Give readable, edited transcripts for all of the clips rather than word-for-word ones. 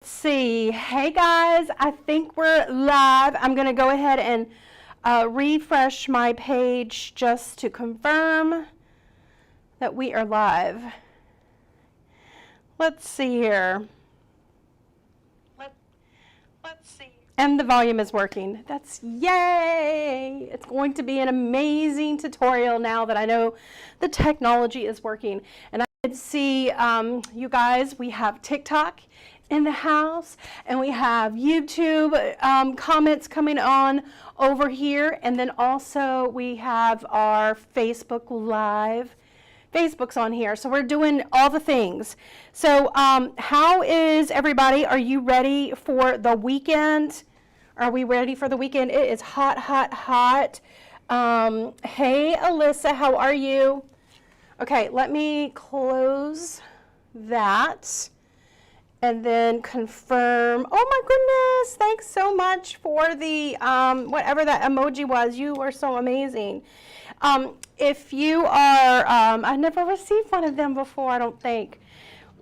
See, hey guys, I think we're live. I'm going to go ahead and refresh my page just to confirm that we are live. Let's see here. Let's see. And the volume is working. That's yay! It's going to be an amazing tutorial now that I know the technology is working. And I can see you guys, we have TikTok in the house, and we have YouTube comments coming on over here, and then also we have our Facebook Live. Facebook's on here, so we're doing all the things. So how is everybody? Are you ready for the weekend? Are we ready for the weekend? It is hot, hot, hot. Hey Alyssa, how are you? Okay, let me close that and then confirm. Oh my goodness, thanks so much for the whatever that emoji was. You are so amazing. If you are, I never received one of them before, I don't think,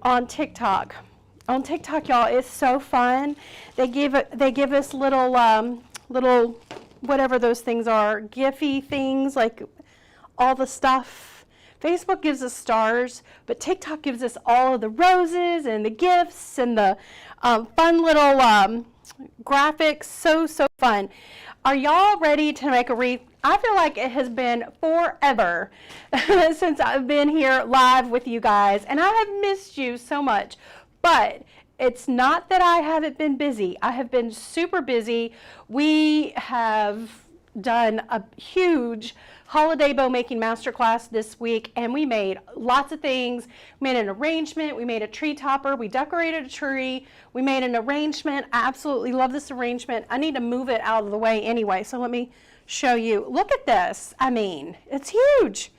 on TikTok. On TikTok, y'all, it's so fun. They give us little little whatever those things are, Giphy things, like all the stuff. Facebook gives us stars, but TikTok gives us all of the roses and the gifts and the fun little graphics. So fun. Are y'all ready to make a wreath? I feel like it has been forever since I've been here live with you guys, and I have missed you so much. But it's not that I haven't been busy. I have been super busy. We have done a huge holiday bow making masterclass this week, and we made lots of things. We made an arrangement, we made a tree topper, we decorated a tree, we made an arrangement. I absolutely love this arrangement. I need to move it out of the way anyway, so let me show you. Look at this. I mean, it's huge.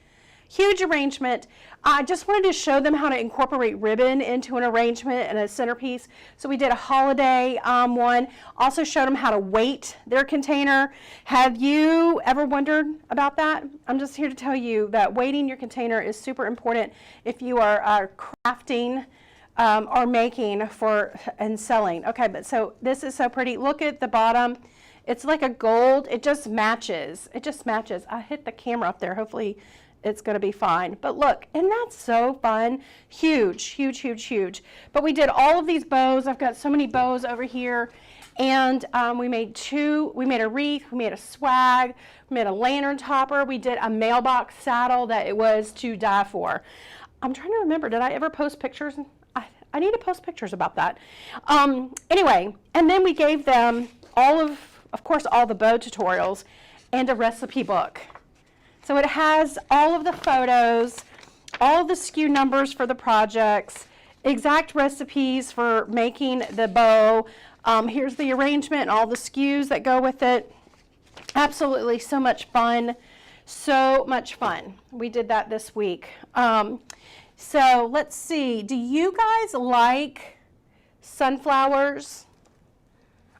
Huge arrangement. I just wanted to show them how to incorporate ribbon into an arrangement and a centerpiece. So we did a holiday one. Also showed them how to weight their container. Have you ever wondered about that? I'm just here to tell you that weighting your container is super important if you are crafting or making for and selling. Okay, but so this is so pretty. Look at the bottom. It's like a gold. It just matches. It just matches. I hit the camera up there. Hopefully it's going to be fine. But look, and that's so fun. Huge, huge, huge, huge. But we did all of these bows. I've got so many bows over here. And we made a wreath, we made a swag, we made a lantern topper. We did a mailbox saddle that it was to die for. I'm trying to remember, did I ever post pictures? I need to post pictures about that. Anyway, and then we gave them of course, all the bow tutorials and a recipe book. So it has all of the photos, all the SKU numbers for the projects, exact recipes for making the bow. Here's the arrangement and all the SKUs that go with it. Absolutely so much fun. So much fun. We did that this week. So let's see. Do you guys like sunflowers?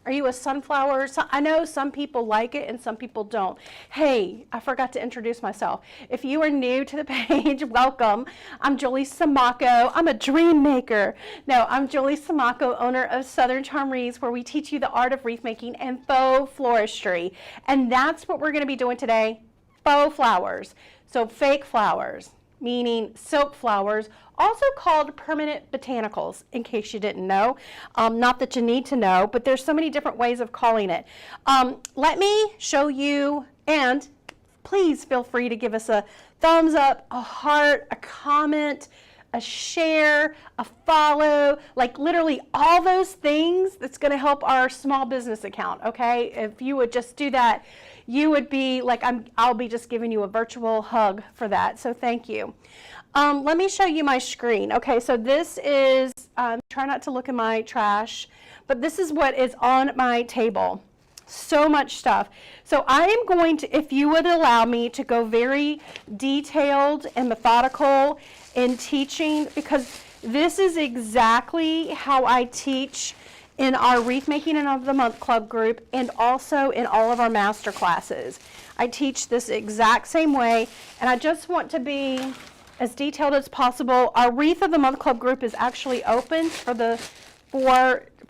Are you a sunflower? I know some people like it and some people don't. Hey, I forgot to introduce myself. If you are new to the page, welcome. I'm Julie Samaco. I'm a dream maker. No, I'm Julie Samaco, owner of Southern Charm Wreaths, where we teach you the art of wreath making and faux floristry. And that's what we're going to be doing today, faux flowers. So fake flowers, meaning silk flowers, also called permanent botanicals, in case you didn't know. Not that you need to know, but there's so many different ways of calling it. Let me show you, and please feel free to give us a thumbs up, a heart, a comment, a share, a follow, like literally all those things that's going to help our small business account, okay? If you would just do that, you would be like, I'll be just giving you a virtual hug for that, so thank you. Let me show you my screen. Okay, so this is, try not to look in my trash, but this is what is on my table. So much stuff. So I am going to, if you would allow me to go very detailed and methodical in teaching, because this is exactly how I teach in our Wreath Making and of the Month Club group, and also in all of our master classes. I teach this exact same way, and I just want to be as detailed as possible. Our Wreath of the Month Club group is actually open for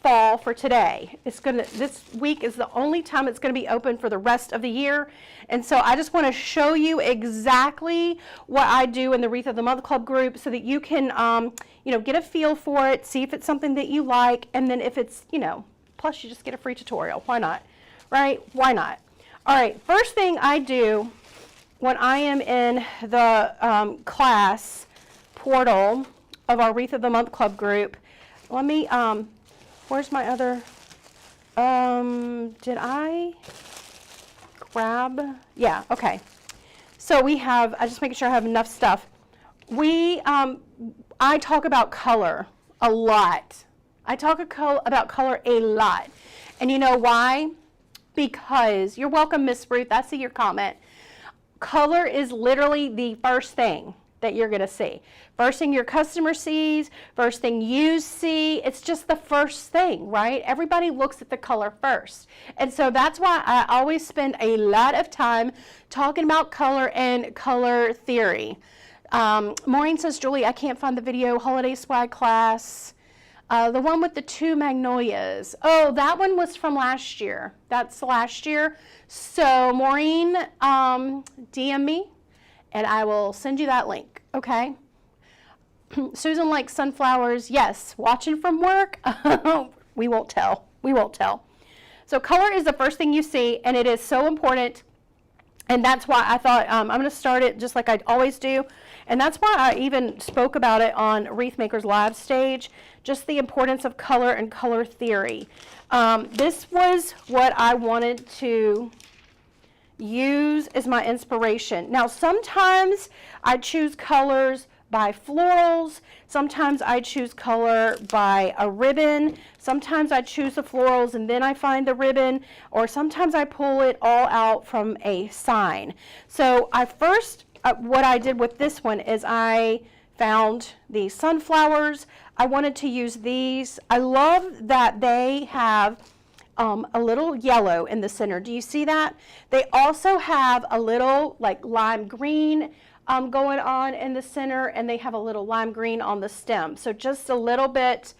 fall for today. This week is the only time it's gonna be open for the rest of the year. And so I just wanna show you exactly what I do in the Wreath of the Month Club group so that you can, you know, get a feel for it, see if it's something that you like, and then if it's, you know, plus you just get a free tutorial. Why not, right? Why not? All right, first thing I do when I am in the class portal of our Wreath of the Month Club group, let me, where's my other, did I grab, yeah, okay. So we have, I just making sure I have enough stuff. I talk about color a lot. I talk about color a lot. And you know why? Because, you're welcome, Miss Ruth, I see your comment. Color is literally the first thing that you're going to see. First thing your customer sees, first thing you see, it's just the first thing, right? Everybody looks at the color first. And so that's why I always spend a lot of time talking about color and color theory. Maureen says, Julie, I can't find the video, holiday swag class. The one with the 2 magnolias. Oh, that one was from last year. That's last year. So Maureen, DM me and I will send you that link, okay? Susan likes sunflowers. Yes, watching from work, we won't tell. We won't tell. So color is the first thing you see, and it is so important. And that's why I thought I'm going to start it just like I always do. And that's why I even spoke about it on Wreath Makers Live stage, just the importance of color and color theory. This was what I wanted to use as my inspiration. Now, sometimes I choose colors by florals. Sometimes I choose color by a ribbon. Sometimes I choose the florals and then I find the ribbon, or sometimes I pull it all out from a sign. So I first, what I did with this one is I found the sunflowers. I wanted to use these. I love that they have a little yellow in the center. Do you see that? They also have a little like lime green going on in the center, and they have a little lime green on the stem. So just a little bit,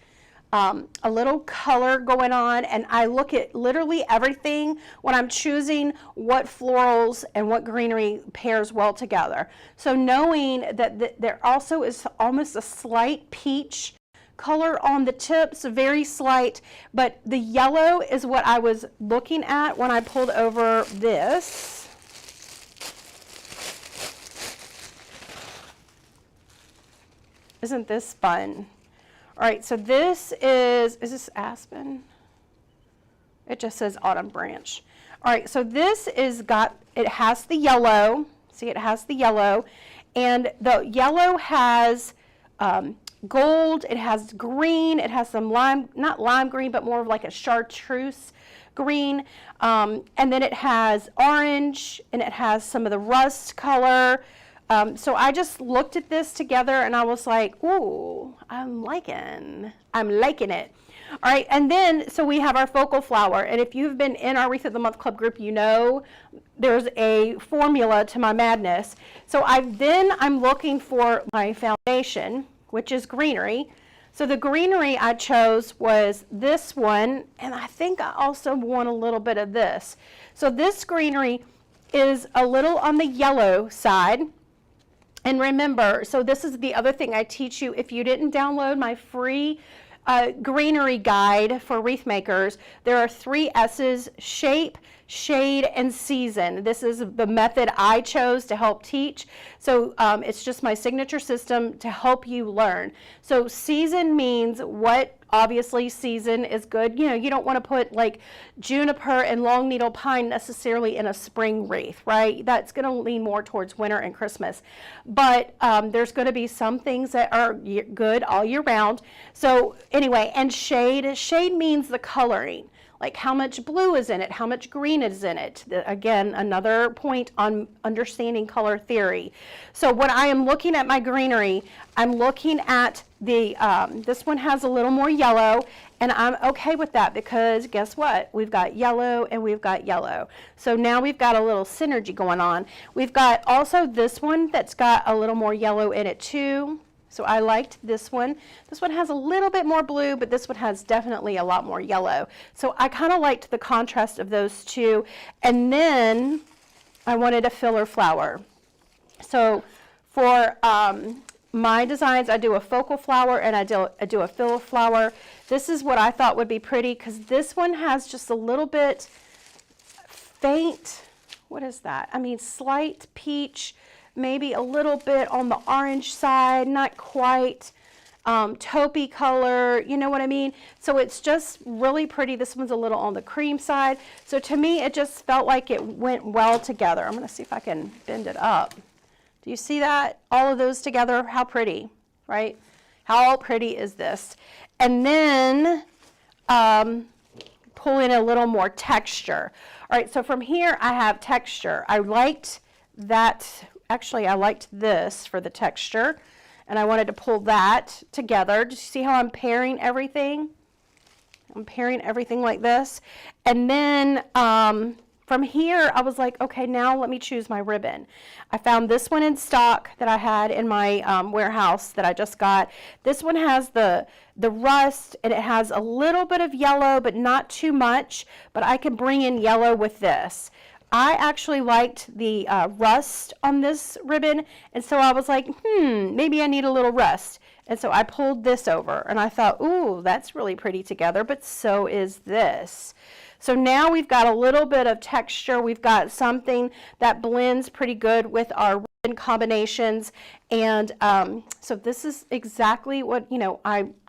a little color going on, and I look at literally everything when I'm choosing what florals and what greenery pairs well together. So knowing that there also is almost a slight peach color on the tips, very slight, but the yellow is what I was looking at when I pulled over this. Isn't this fun? All right, so this is this aspen? It just says autumn branch. All right, so this is it has the yellow. See, it has the yellow, and the yellow has gold, it has green, it has some lime, not lime green, but more of like a chartreuse green, and then it has orange, and it has some of the rust color. So I just looked at this together and I was like, ooh, I'm liking it. All right, and then, so we have our focal flower, and if you've been in our Wreath of the Month Club group, you know there's a formula to my madness. So I'm looking for my foundation, which is greenery. So the greenery I chose was this one, and I think I also want a little bit of this. So this greenery is a little on the yellow side. And remember, so this is the other thing I teach you. If you didn't download my free greenery guide for wreath makers, there are 3 S's: shape, shade, and season. This is the method I chose to help teach. So it's just my signature system to help you learn. So season means what, obviously season is good. You know, you don't want to put like juniper and long needle pine necessarily in a spring wreath, right? That's going to lean more towards winter and Christmas. But there's going to be some things that are good all year round. So anyway, and shade means the coloring. Like how much blue is in it, how much green is in it. Again, another point on understanding color theory. So when I am looking at my greenery, I'm looking at the, this one has a little more yellow, and I'm okay with that because guess what? We've got yellow and we've got yellow. So now we've got a little synergy going on. We've got also this one that's got a little more yellow in it too. So I liked this one. This one has a little bit more blue, but this one has definitely a lot more yellow. So I kind of liked the contrast of those two. And then I wanted a filler flower. So for my designs, I do a focal flower and I do a filler flower. This is what I thought would be pretty because this one has just a little bit faint, what is that? I mean, slight peach, maybe a little bit on the orange side, not quite taupey color, you know what I mean? So it's just really pretty. This one's a little on the cream side. So to me, it just felt like it went well together. I'm going to see if I can bend it up. Do you see that? All of those together, how pretty, right? How pretty is this? And then pull in a little more texture. All right, so from here I have texture. I liked that, actually I liked this for the texture, and I wanted to pull that together. Do you see how I'm pairing everything? I'm pairing everything like this. And then from here, I was like, okay, now let me choose my ribbon. I found this one in stock that I had in my warehouse that I just got. This one has the rust, and it has a little bit of yellow, but not too much, but I can bring in yellow with this. I actually liked the rust on this ribbon, and so I was like, maybe I need a little rust. And so I pulled this over, and I thought, ooh, that's really pretty together, but so is this. So now we've got a little bit of texture. We've got something that blends pretty good with our ribbon combinations. And so this is exactly what,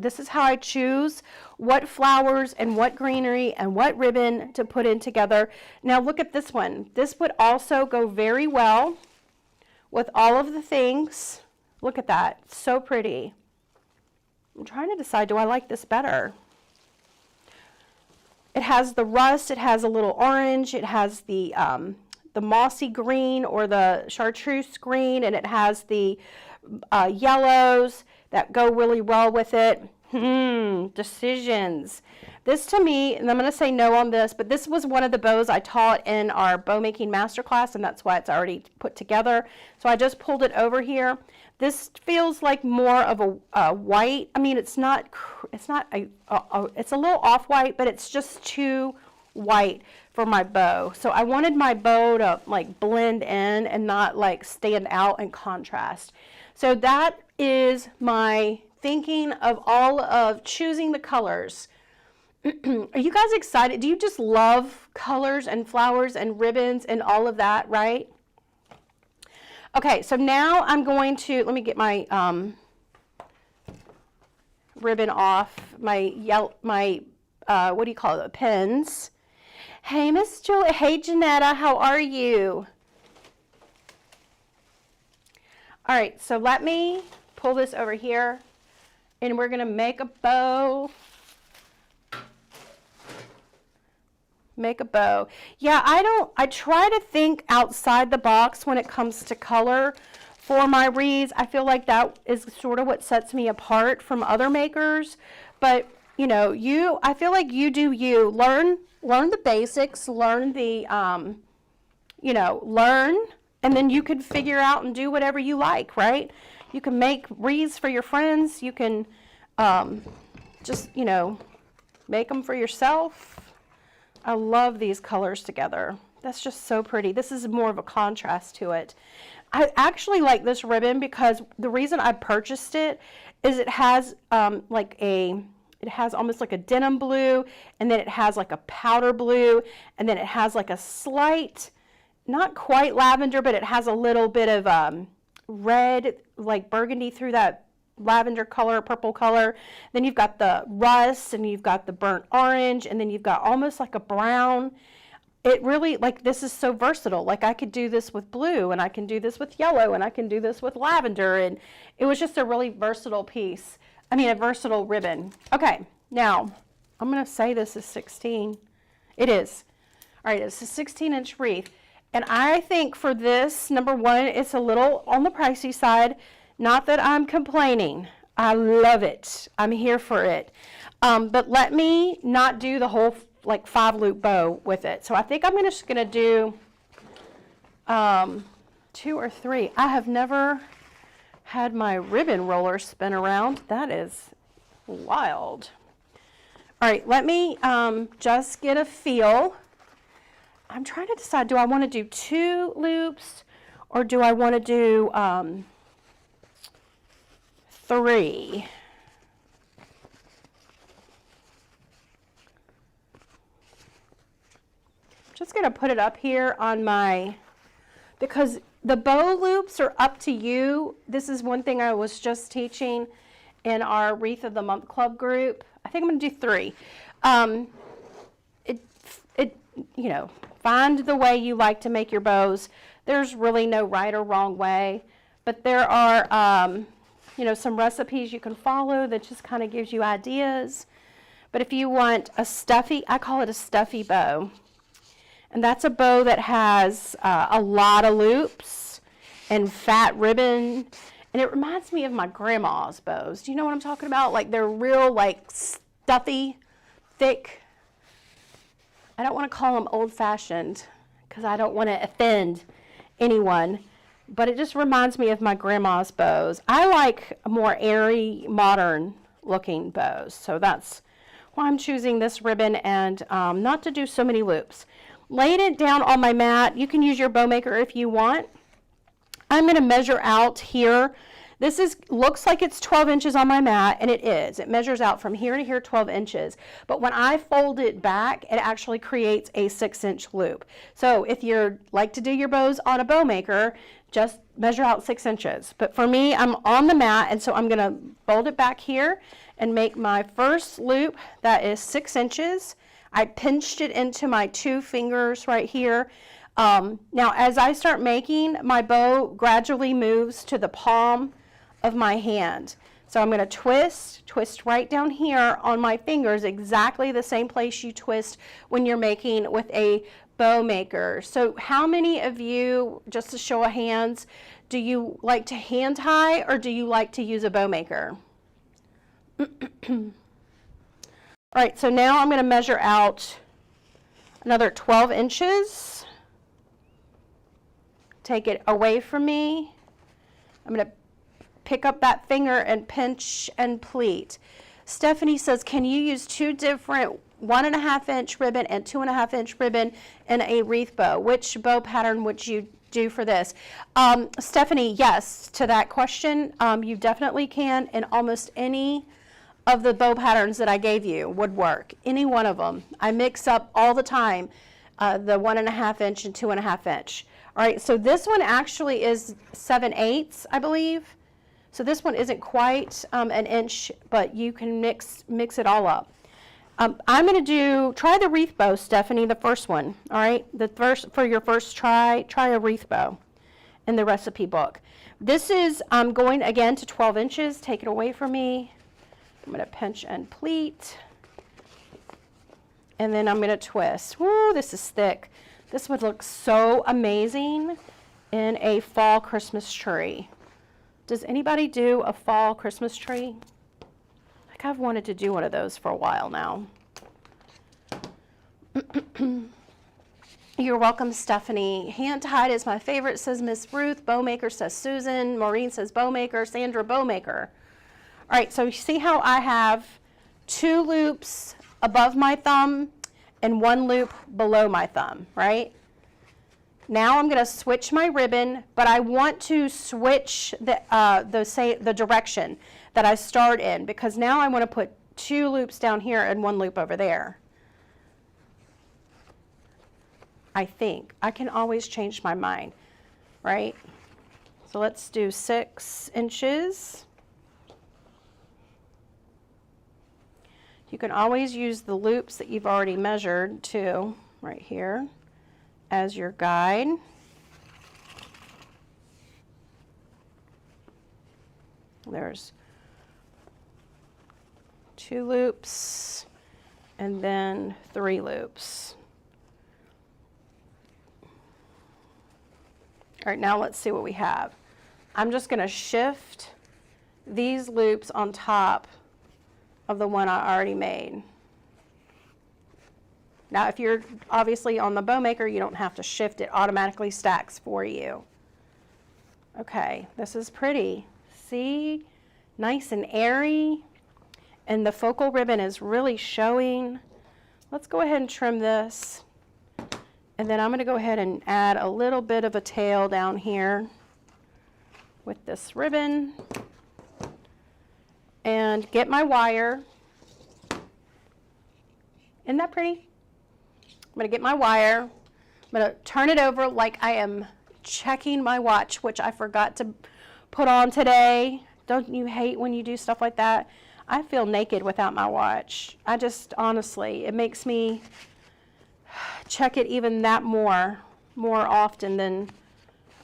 this is how I choose what flowers and what greenery and what ribbon to put in together. Now look at this one. This would also go very well with all of the things. Look at that. So pretty. I'm trying to decide, do I like this better? It has the rust, it has a little orange, it has the mossy green or the chartreuse green, and it has the yellows that go really well with it. Decisions. This to me, and I'm going to say no on this, but this was one of the bows I taught in our bow making masterclass, and that's why it's already put together. So I just pulled it over here. This feels like more of a white. I mean, it's a little off-white, but it's just too white for my bow. So I wanted my bow to like blend in and not like stand out and contrast. So that is my thinking of all of choosing the colors. Are you guys excited? Do you just love colors and flowers and ribbons and all of that, right? Okay, so now I'm going to, let me get my ribbon off, my what do you call it, pins. Hey, Miss Julie. Hey, Janetta, how are you? All right, so let me pull this over here, and we're going to make a bow. Make a bow. Yeah, I try to think outside the box when it comes to color for my wreaths. I feel like that is sort of what sets me apart from other makers. But, I feel like you do you. Learn the basics, learn the, learn, and then you can figure out and do whatever you like, right? You can make wreaths for your friends. You can just, make them for yourself. I love these colors together. That's just so pretty. This is more of a contrast to it. I actually like this ribbon because the reason I purchased it is it has it has almost like a denim blue, and then it has like a powder blue, and then it has like a slight, not quite lavender, but it has a little bit of red, like burgundy through that lavender color, purple color. Then you've got the rust, and you've got the burnt orange, and then you've got almost like a brown. It really, this is so versatile. Like I could do this with blue, and I can do this with yellow, and I can do this with lavender, and it was just a really versatile piece. I mean, a versatile ribbon. Okay, now I'm going to say this is 16. It is. All right, it's a 16-inch wreath, and I think for this, number one, it's a little on the pricey side. Not that I'm complaining. I love it. I'm here for it. But let me not do the whole 5-loop bow with it. So I think I'm just going to do 2 or 3. I have never had my ribbon roller spin around. That is wild. All right, let me just get a feel. I'm trying to decide, do I want to do 2 loops or do I want to do 3? Just going to put it up here on my, because the bow loops are up to you. This is one thing I was just teaching in our Wreath of the Month Club group. I think I'm going to do 3. You know, find the way you like to make your bows. There's really no right or wrong way, but there are, you know, some recipes you can follow that just kind of gives you ideas. But if you want a stuffy, I call it a stuffy bow. And that's a bow that has a lot of loops and fat ribbon. And it reminds me of my grandma's bows. Do you know what I'm talking about? Like they're real, like stuffy, thick. I don't want to call them old-fashioned because I don't want to offend anyone. But it just reminds me of my grandma's bows. I like more airy, modern-looking bows. So that's why I'm choosing this ribbon and not to do so many loops. Laid it down on my mat. You can use your bow maker if you want. I'm going to measure out here. This looks like it's 12 inches on my mat, and it is. It measures out from here to here 12 inches. But when I fold it back, it actually creates a 6-inch loop. So if you like to do your bows on a bow maker, just measure out 6 inches. But for me, I'm on the mat, and so I'm going to fold it back here and make my first loop that is 6 inches. I pinched it into my 2 fingers right here. Now, as I start making, my bow gradually moves to the palm of my hand. So I'm going to twist right down here on my fingers, exactly the same place you twist when you're making with a bow maker. So how many of you, just a show of hands, do you like to hand tie or do you like to use a bow maker? All right, so now I'm going to measure out another 12 inches. Take it away from me. I'm going to pick up that finger and pinch and pleat. Stephanie says, can you use 2 different 1.5-inch ribbon and 2.5-inch ribbon in a wreath bow? Which bow pattern would you do for this? Stephanie, yes, to that question, you definitely can, and almost any of the bow patterns that I gave you would work. Any one of them. I mix up all the time the 1.5-inch and 2.5-inch. All right, so this one actually is 7/8, I believe. So this one isn't quite an inch, but you can mix it all up. I'm going to try the wreath bow, Stephanie, the first one. All right, for your first try a wreath bow in the recipe book. This is going again to 12 inches. Take it away from me. I'm going to pinch and pleat, and then I'm going to twist. Woo, this is thick. This would look so amazing in a fall Christmas tree. Does anybody do a fall Christmas tree? Like I've wanted to do one of those for a while now. You're welcome, Stephanie. Hand tied is my favorite, says Miss Ruth. Bow maker, says Susan. Maureen says bow maker. Sandra, bow maker. All right, so you see how I have 2 loops above my thumb and 1 loop below my thumb, right? Now I'm going to switch my ribbon, but I want to switch the direction that I start in, because now I want to put 2 loops down here and 1 loop over there. I think. I can always change my mind, right? So let's do 6 inches. You can always use the loops that you've already measured too, right here, as your guide. There's 2 loops and then 3 loops. All right, now let's see what we have. I'm just going to shift these loops on top of the one I already made. Now, if you're obviously on the bow maker, you don't have to shift. It automatically stacks for you. Okay, this is pretty. See? Nice and airy. And the focal ribbon is really showing. Let's go ahead and trim this. And then I'm going to go ahead and add a little bit of a tail down here with this ribbon. And get my wire. Isn't that pretty? I'm going to get my wire. I'm going to turn it over like I am checking my watch, which I forgot to put on today. Don't you hate when you do stuff like that? I feel naked without my watch. I just, honestly, it makes me check it even that more often than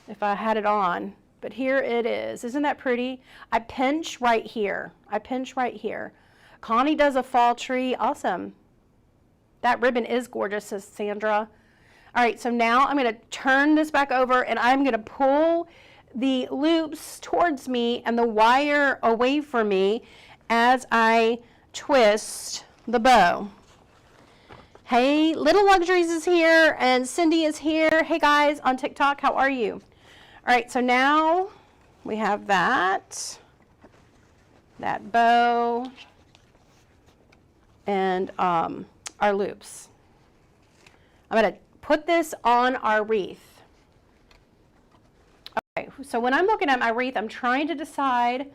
if I had it on. But here it is. Isn't that pretty? I pinch right here. I pinch right here. Connie does a fall tree. Awesome. That ribbon is gorgeous, says Sandra. All right, so now I'm going to turn this back over and I'm going to pull the loops towards me and the wire away from me as I twist the bow. Hey, Little Luxuries is here and Cindy is here. Hey guys on TikTok, how are you? All right, so now we have that bow and our loops. I'm going to put this on our wreath. Okay, so when I'm looking at my wreath, I'm trying to decide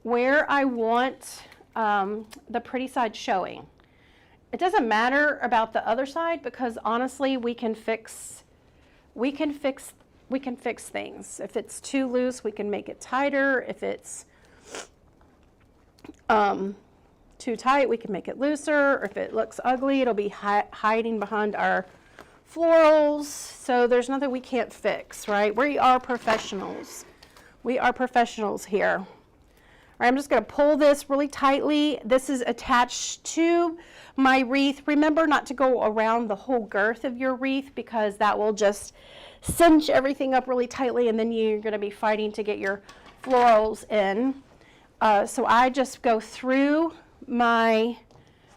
where I want the pretty side showing. It doesn't matter about the other side because honestly, we can fix things. If it's too loose, we can make it tighter. If it's too tight, we can make it looser. Or if it looks ugly, it'll be hiding behind our florals. So there's nothing we can't fix, right? We are professionals. We are professionals here. All right, I'm just going to pull this really tightly. This is attached to my wreath. Remember not to go around the whole girth of your wreath because that will just cinch everything up really tightly and then you're going to be fighting to get your florals in. So I just go through my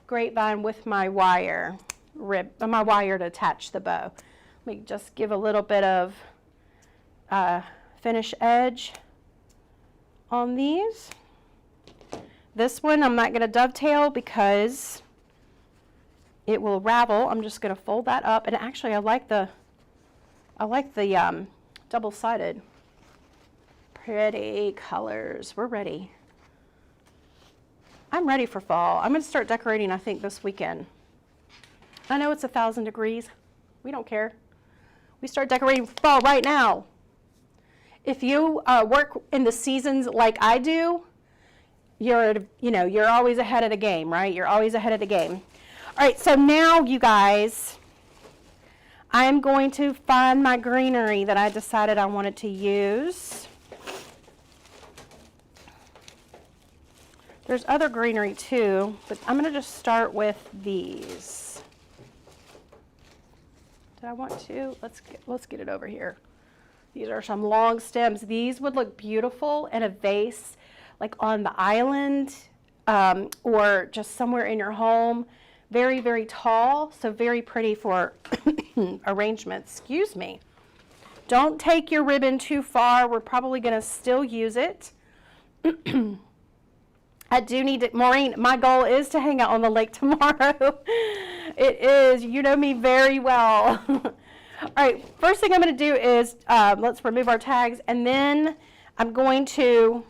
grapevine with my wire to attach the bow. Let me just give a little bit of finish edge on these. This one I'm not going to dovetail because it will ravel. I'm just going to fold that up, and actually I like the double-sided. Pretty colors. We're ready. I'm ready for fall. I'm going to start decorating, I think, this weekend. I know it's 1,000 degrees. We don't care. We start decorating for fall right now. If you work in the seasons like I do, you're always ahead of the game, right? You're always ahead of the game. All right, so now you guys, I'm going to find my greenery that I decided I wanted to use. There's other greenery too, but I'm going to just start with these. Did I want to? Let's get it over here. These are some long stems. These would look beautiful in a vase, like on the island or just somewhere in your home. Very, very tall, so very pretty for arrangements. Excuse me. Don't take your ribbon too far. We're probably going to still use it. I do need to, Maureen, my goal is to hang out on the lake tomorrow. It is. You know me very well. All right, first thing I'm going to do is let's remove our tags, and then I'm going to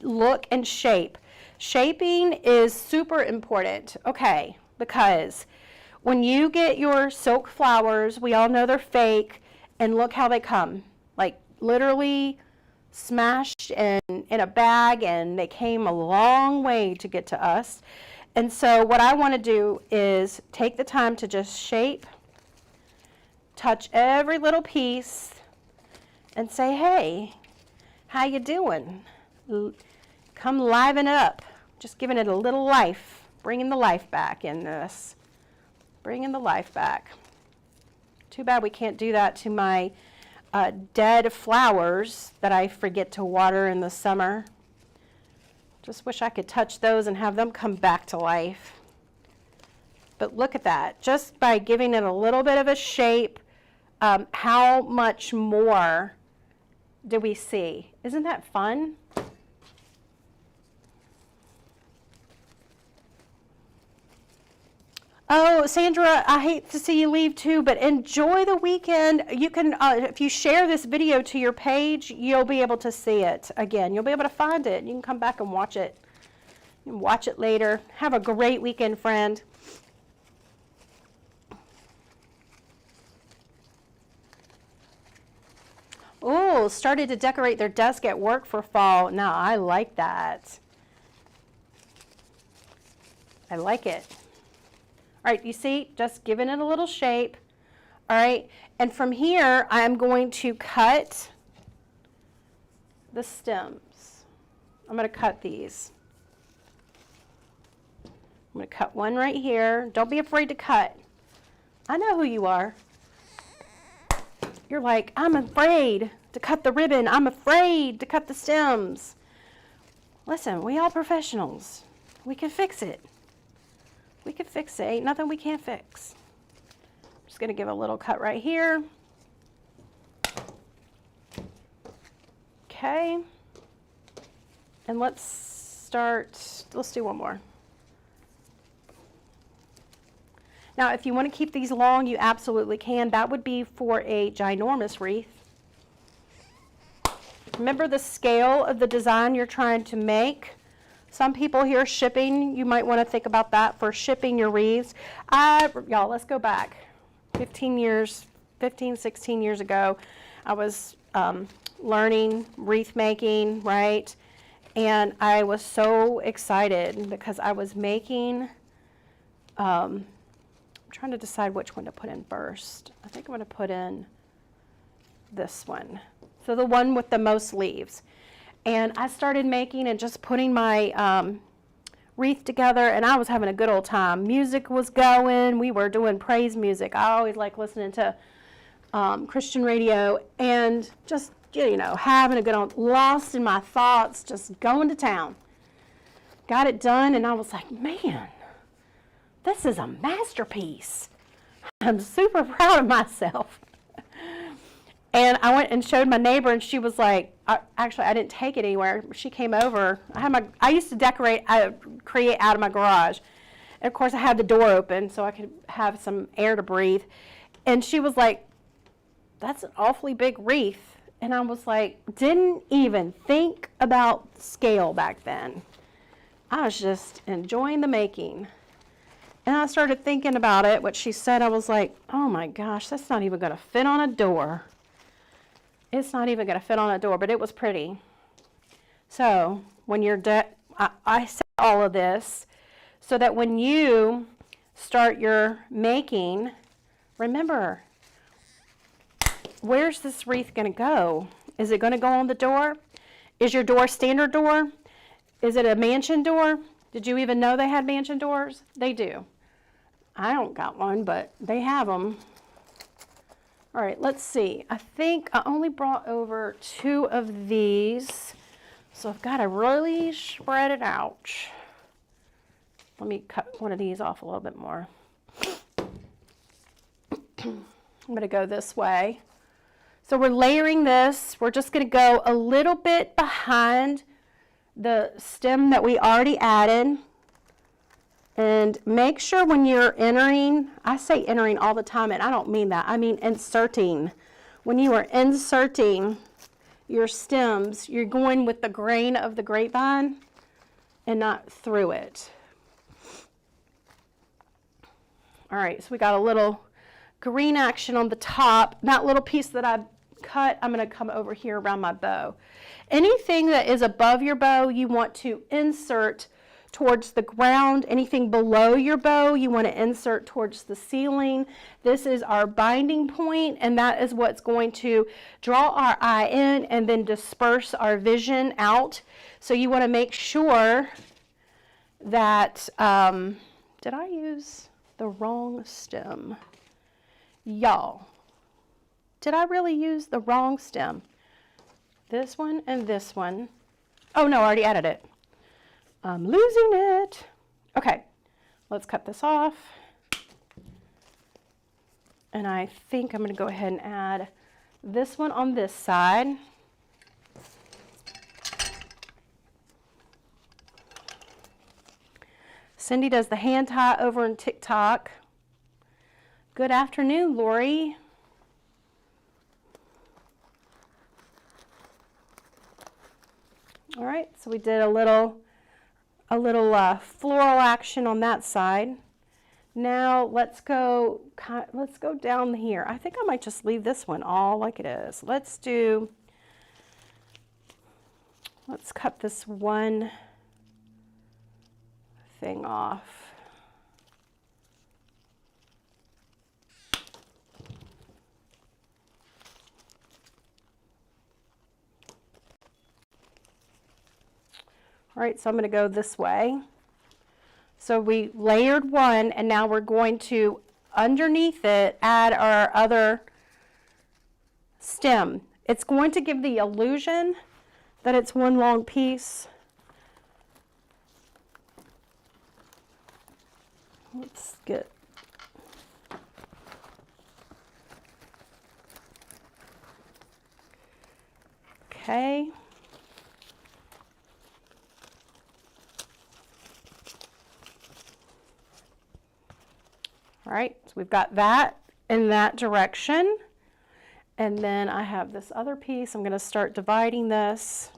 look and shape. Shaping is super important, okay, because when you get your silk flowers, we all know they're fake, and look how they come. Like literally smashed in a bag, and they came a long way to get to us. And so what I want to do is take the time to just shape, touch every little piece, and say, hey, how you doing? Come liven up. Just giving it a little life, bringing the life back in this. Bringing the life back. Too bad we can't do that to my dead flowers that I forget to water in the summer. Just wish I could touch those and have them come back to life. But look at that. Just by giving it a little bit of a shape, how much more do we see? Isn't that fun? Oh, Sandra, I hate to see you leave too, but enjoy the weekend. You can, if you share this video to your page, you'll be able to see it again. You'll be able to find it. You can come back and watch it. You can watch it later. Have a great weekend, friend. Oh, started to decorate their desk at work for fall. Now, I like that. I like it. All right, you see, just giving it a little shape. All right, and from here, I'm going to cut the stems. I'm going to cut these. I'm going to cut one right here. Don't be afraid to cut. I know who you are. You're like, I'm afraid to cut the ribbon. I'm afraid to cut the stems. Listen, we all professionals. We can fix it. We can fix it. Ain't nothing we can't fix. I'm just going to give a little cut right here. Okay. And let's do one more. Now, if you want to keep these long, you absolutely can. That would be for a ginormous wreath. Remember the scale of the design you're trying to make. Some people here shipping, you might want to think about that for shipping your wreaths. Y'all, let's go back 15, 16 years ago. I was learning wreath making, right? And I was so excited because I was making, I'm trying to decide which one to put in first. I think I'm going to put in this one. So the one with the most leaves. And I started making and just putting my wreath together, and I was having a good old time. Music was going. We were doing praise music. I always like listening to Christian radio and just, you know, having a good old, lost in my thoughts, just going to town. Got it done, and I was like, man, this is a masterpiece. I'm super proud of myself. And I went and showed my neighbor, and she was like, actually, I didn't take it anywhere. She came over. I used to create out of my garage. And of course, I had the door open so I could have some air to breathe. And she was like, that's an awfully big wreath. And I was like, didn't even think about scale back then. I was just enjoying the making. And I started thinking about it, what she said. I was like, oh my gosh, that's not even going to fit on a door. It's not even going to fit on a door, but it was pretty. So when you're I said all of this so that when you start your making, remember, where's this wreath going to go? Is it going to go on the door? Is your door standard door? Is it a mansion door? Did you even know they had mansion doors? They do. I don't got one, but they have them. All right, let's see. I think I only brought over 2 of these, so I've got to really spread it out. Let me cut one of these off a little bit more. I'm going to go this way. So we're layering this. We're just going to go a little bit behind the stem that we already added. And make sure when you're entering, I say entering all the time, and I don't mean that. I mean inserting. When you are inserting your stems, you're going with the grain of the grapevine and not through it. All right, so we got a little green action on the top. That little piece that I cut, I'm going to come over here around my bow. Anything that is above your bow, you want to insert towards the ground. Anything below your bow, you want to insert towards the ceiling. This is our binding point, and that is what's going to draw our eye in and then disperse our vision out. So you want to make sure that, did I use the wrong stem? Y'all, did I really use the wrong stem? This one and this one. Oh no, I already added it. I'm losing it. Okay, let's cut this off. And I think I'm going to go ahead and add this one on this side. Cindy does the hand tie over in TikTok. Good afternoon, Lori. All right, so we did a little floral action on that side. Now let's go down here. I think I might just leave this one all like it is. Let's cut this one thing off. All right, so I'm going to go this way. So we layered one, and now we're going to, underneath it, add our other stem. It's going to give the illusion that it's one long piece. Let's get... Okay. All right, so we've got that in that direction. And then I have this other piece. I'm going to start dividing this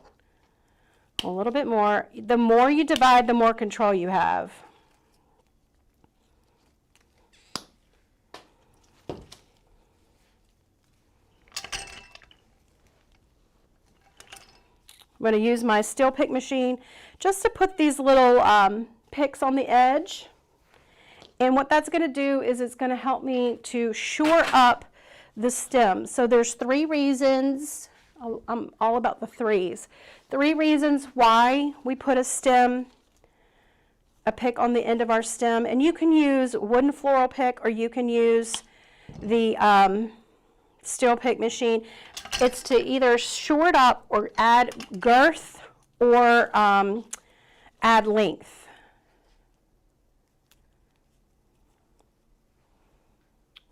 a little bit more. The more you divide, the more control you have. I'm going to use my steel pick machine just to put these little picks on the edge. And what that's going to do is it's going to help me to shore up the stem. So there's 3 reasons. I'm all about the 3s. 3 reasons why we put a pick on the end of our stem. And you can use wooden floral pick, or you can use the steel pick machine. It's to either shore it up or add girth or add length.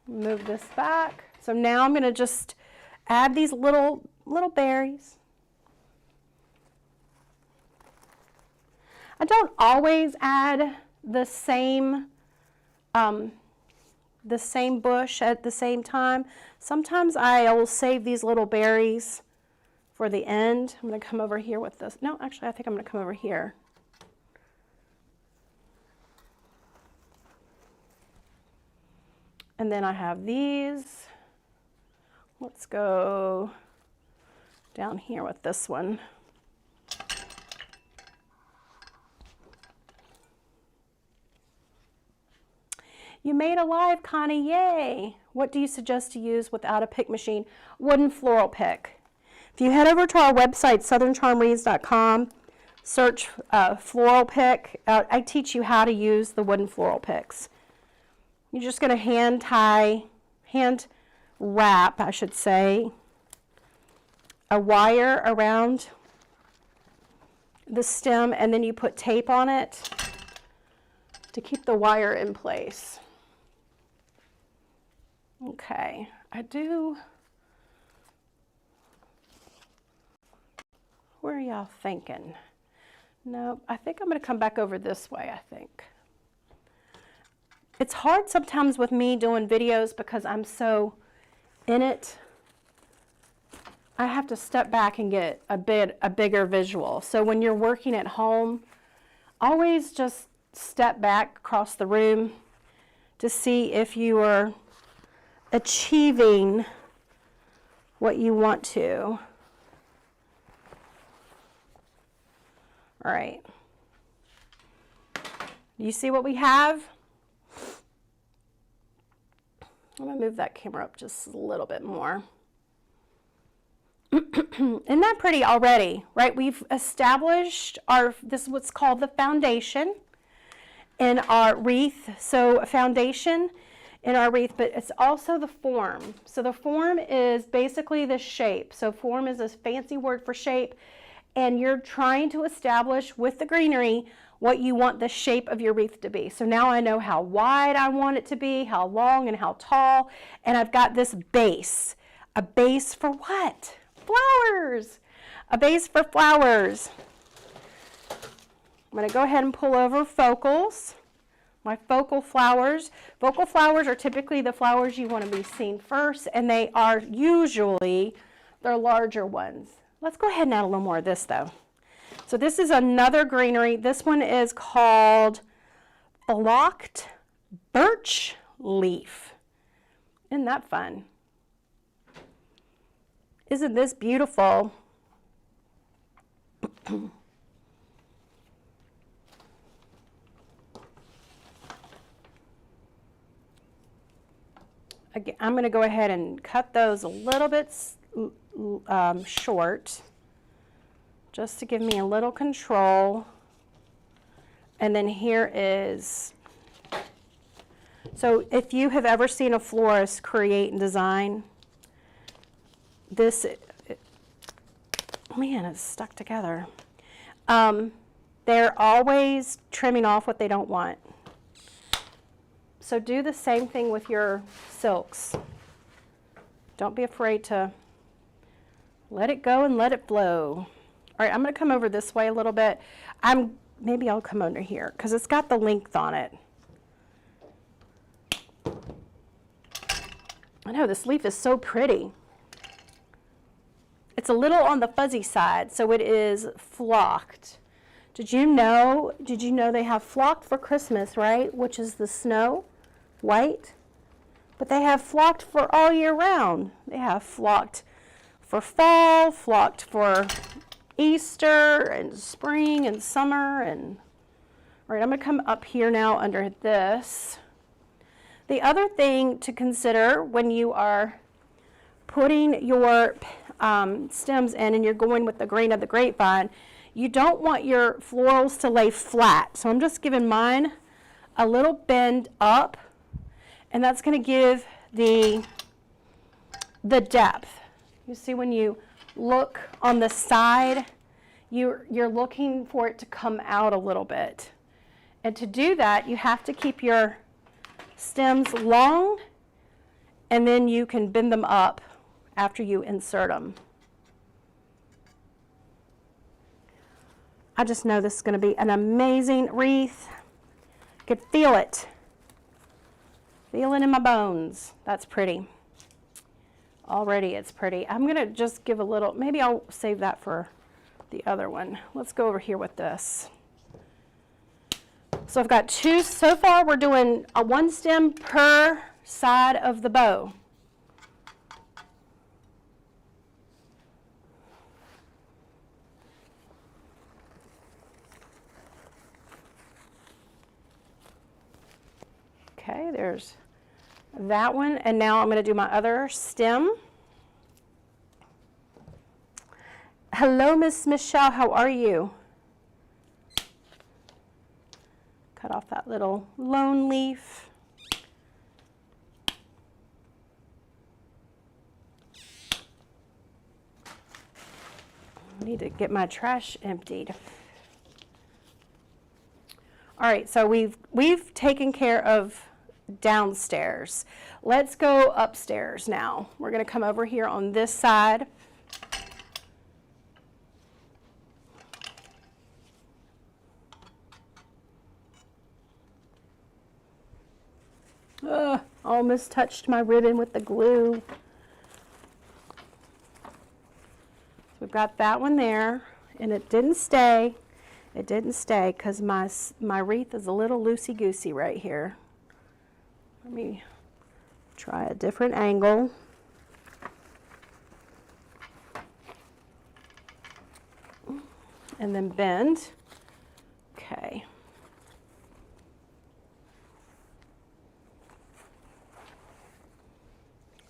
Move this back. So now I'm going to just add these little berries. I don't always add the same bush at the same time. Sometimes I will save these little berries for the end. I'm going to come over here with this. No, actually, I think I'm going to come over here. And then I have these. Let's go down here with this one. You made a live, Connie, yay! What do you suggest to use without a pick machine? Wooden floral pick. If you head over to our website, southerncharmwreaths.com, search floral pick. I teach you how to use the wooden floral picks. You're just going to hand wrap, I should say, a wire around the stem, and then you put tape on it to keep the wire in place. Okay, where are y'all thinking? No, I think I'm going to come back over this way, I think. It's hard sometimes with me doing videos because I'm so in it. I have to step back and get a bigger visual. So when you're working at home, always just step back across the room to see if you are achieving what you want to. All right. Do you see what we have? I'm going to move that camera up just a little bit more. Isn't that pretty already, right? We've established this is what's called the foundation in our wreath. So a foundation in our wreath, but it's also the form. So the form is basically the shape. So form is a fancy word for shape, and you're trying to establish with the greenery what you want the shape of your wreath to be. So now I know how wide I want it to be, how long and how tall, and I've got this base. A base for what? Flowers. A base for flowers. I'm going to go ahead and pull over focals. My focal flowers. Focal flowers are typically the flowers you want to be seen first, and they are usually the larger ones. Let's go ahead and add a little more of this though. So this is another greenery. This one is called Flocked Birch Leaf. Isn't that fun? Isn't this beautiful? Again, I'm going to go ahead and cut those a little bit short, just to give me a little control. And then here is, so if you have ever seen a florist create and design, this, man, it's stuck together. They're always trimming off what they don't want. So do the same thing with your silks. Don't be afraid to let it go and let it flow. All right, I'm going to come over this way a little bit. Maybe I'll come under here because it's got the length on it. I know this leaf is so pretty. It's a little on the fuzzy side, so it is flocked. Did you know they have flocked for Christmas, right? Which is the snow, white. But they have flocked for all year round. They have flocked for fall, flocked for Easter and spring and summer. And all right, I'm going to come up here now under this. The other thing to consider when you are putting your stems in and you're going with the grain of the grapevine, you don't want your florals to lay flat. So I'm just giving mine a little bend up, and that's going to give the depth. You see, when you look on the side, you're looking for it to come out a little bit. And to do that, you have to keep your stems long, and then you can bend them up after you insert them. I just know this is going to be an amazing wreath. I could feel it. Feel it in my bones. That's pretty. Already it's pretty. I'm going to just give a little, maybe I'll save that for the other one. Let's go over here with this. So I've got two, so far we're doing a one stem per side of the bow. Okay, there's that one, and now I'm going to do my other stem. Hello, Miss Michelle, how are you? Cut off that little lone leaf. I need to get my trash emptied. All right, so we've taken care of downstairs. Let's go upstairs now. We're going to come over here on this side. Almost touched my ribbon with the glue. We've got that one there, and it didn't stay. It didn't stay because my wreath is a little loosey-goosey right here. Let me try a different angle. And then bend. Okay.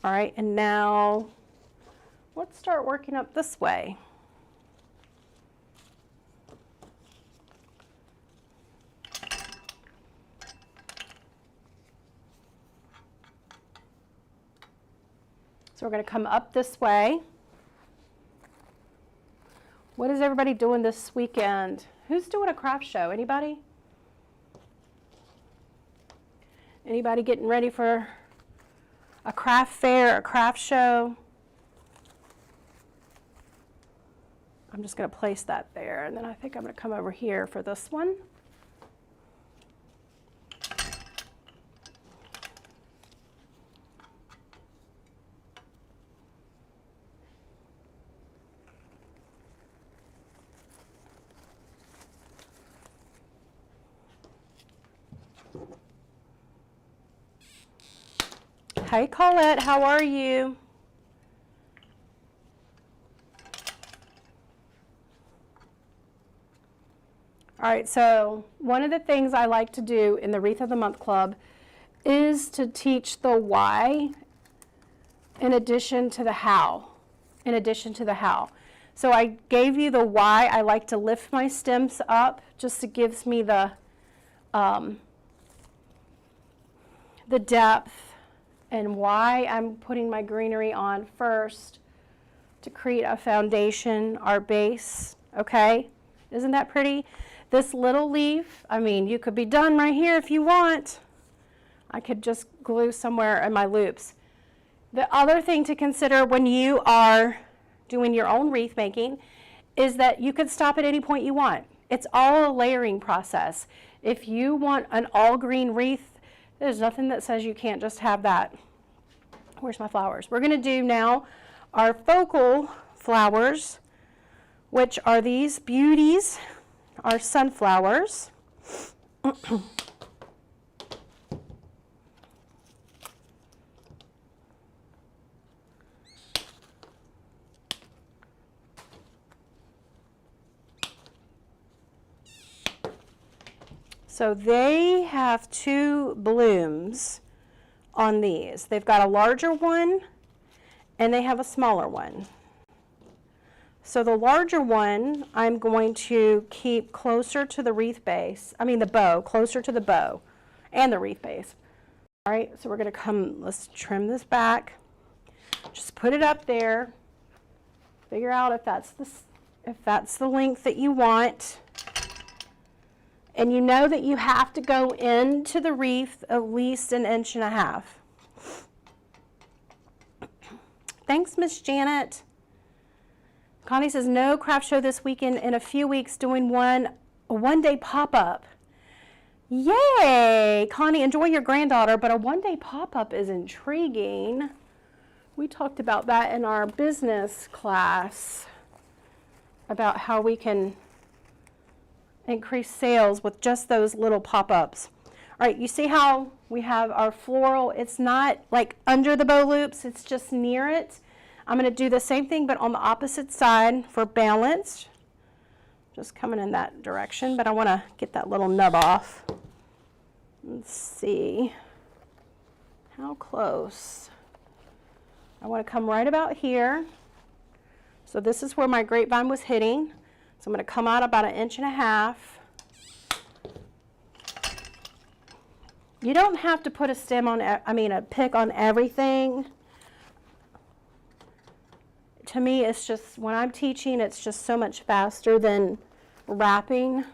All right, and now let's start working up this way. So we're going to come up this way. What is everybody doing this weekend? Who's doing a craft show? Anybody? Anybody getting ready for a craft fair, a craft show? I'm just going to place that there, and then I think I'm going to come over here for this one. Hi, Colette, how are you? All right, so one of the things I like to do in the Wreath of the Month Club is to teach the why in addition to the how. So I gave you the why. I like to lift my stems up, just it gives me the depth, and why I'm putting my greenery on first to create a foundation, our base, okay? Isn't that pretty? This little leaf, I mean, you could be done right here if you want. I could just glue somewhere in my loops. The other thing to consider when you are doing your own wreath making is that you could stop at any point you want. It's all a layering process. If you want an all green wreath, there's nothing that says you can't just have that. Where's my flowers? We're going to do now our focal flowers, which are these beauties, our sunflowers. So they have two blooms on these. They've got a larger one and they have a smaller one. So the larger one I'm going to keep closer to the wreath base, the bow, closer to the bow and the wreath base. All right, so we're going to come, let's trim this back. Just put it up there. Figure out if that's the length that you want. And you know that you have to go into the wreath at least 1.5 inches. Thanks, Miss Janet. Connie says, no craft show this weekend. In a few weeks doing a one-day pop-up. Yay! Connie, enjoy your granddaughter, but a one-day pop-up is intriguing. We talked about that in our business class, about how we can increase sales with just those little pop-ups. All right, you see how we have our floral, it's not like under the bow loops, it's just near it. I'm going to do the same thing but on the opposite side for balance. Just coming in that direction, but I want to get that little nub off. Let's see. How close? I want to come right about here. So this is where my grapevine was hitting. So I'm going to come out about 1.5 inches. You don't have to put a stem on, a pick on everything. To me, it's just, when I'm teaching, it's just so much faster than wrapping.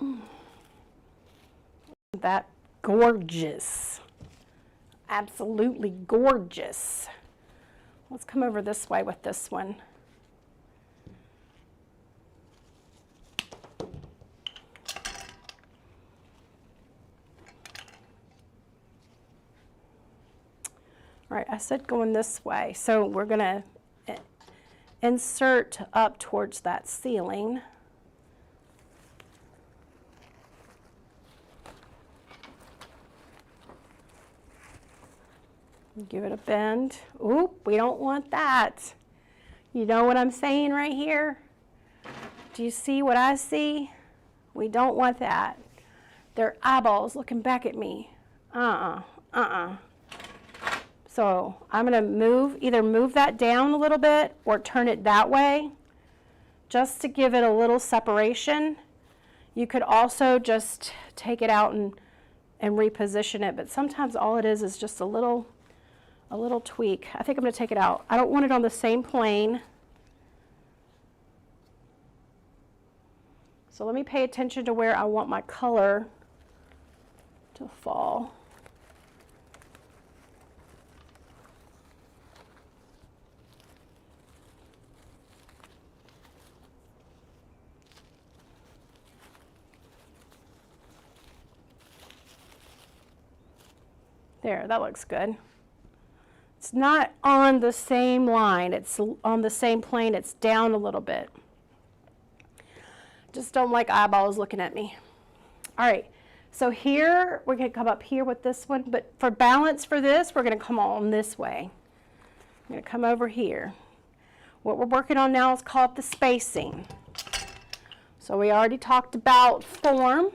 Isn't that gorgeous? Absolutely gorgeous. Let's come over this way with this one. All right, I said going this way, so we're going to insert up towards that ceiling. Give it a bend. Oop, we don't want that. You know what I'm saying right here? Do you see what I see? We don't want that. Their eyeballs looking back at me. So I'm going to either move that down a little bit or turn it that way just to give it a little separation. You could also just take it out and reposition it, but sometimes all it is just a little tweak. I think I'm going to take it out. I don't want it on the same plane. So let me pay attention to where I want my color to fall. There, that looks good. It's not on the same line, it's on the same plane, it's down a little bit. Just don't like eyeballs looking at me. All right, So here, we're going to come up here with this one, but for balance for this, we're going to come on this way. I'm going to come over here. What we're working on now is called the spacing. So we already talked about form.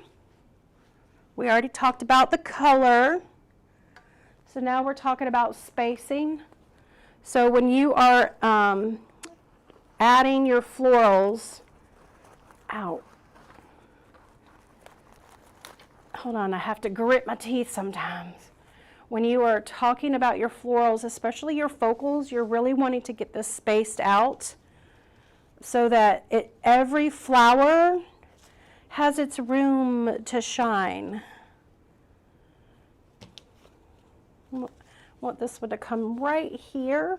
We already talked about the color. So now we're talking about spacing. So when you are adding your florals, out. Hold on, I have to grit my teeth sometimes. When you are talking about your florals, especially your focals, you're really wanting to get this spaced out so that every flower has its room to shine. I want this one to come right here,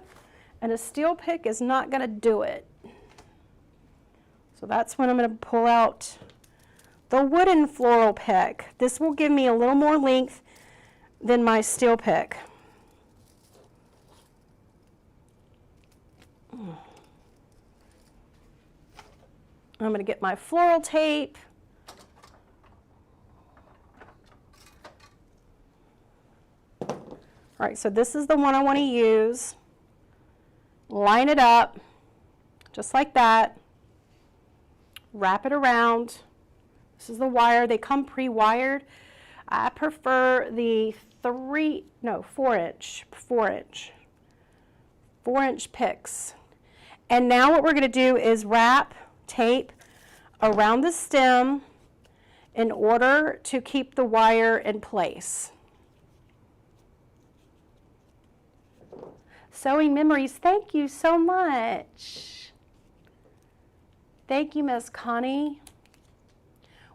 and a steel pick is not going to do it. So that's when I'm going to pull out the wooden floral pick. This will give me a little more length than my steel pick. I'm going to get my floral tape. All right, so this is the one I want to use. Line it up, just like that. Wrap it around. This is the wire. They come pre-wired. I prefer the 4-inch picks. And now what we're going to do is wrap tape around the stem in order to keep the wire in place. Sewing Memories, thank you so much. Thank you, Miss Connie.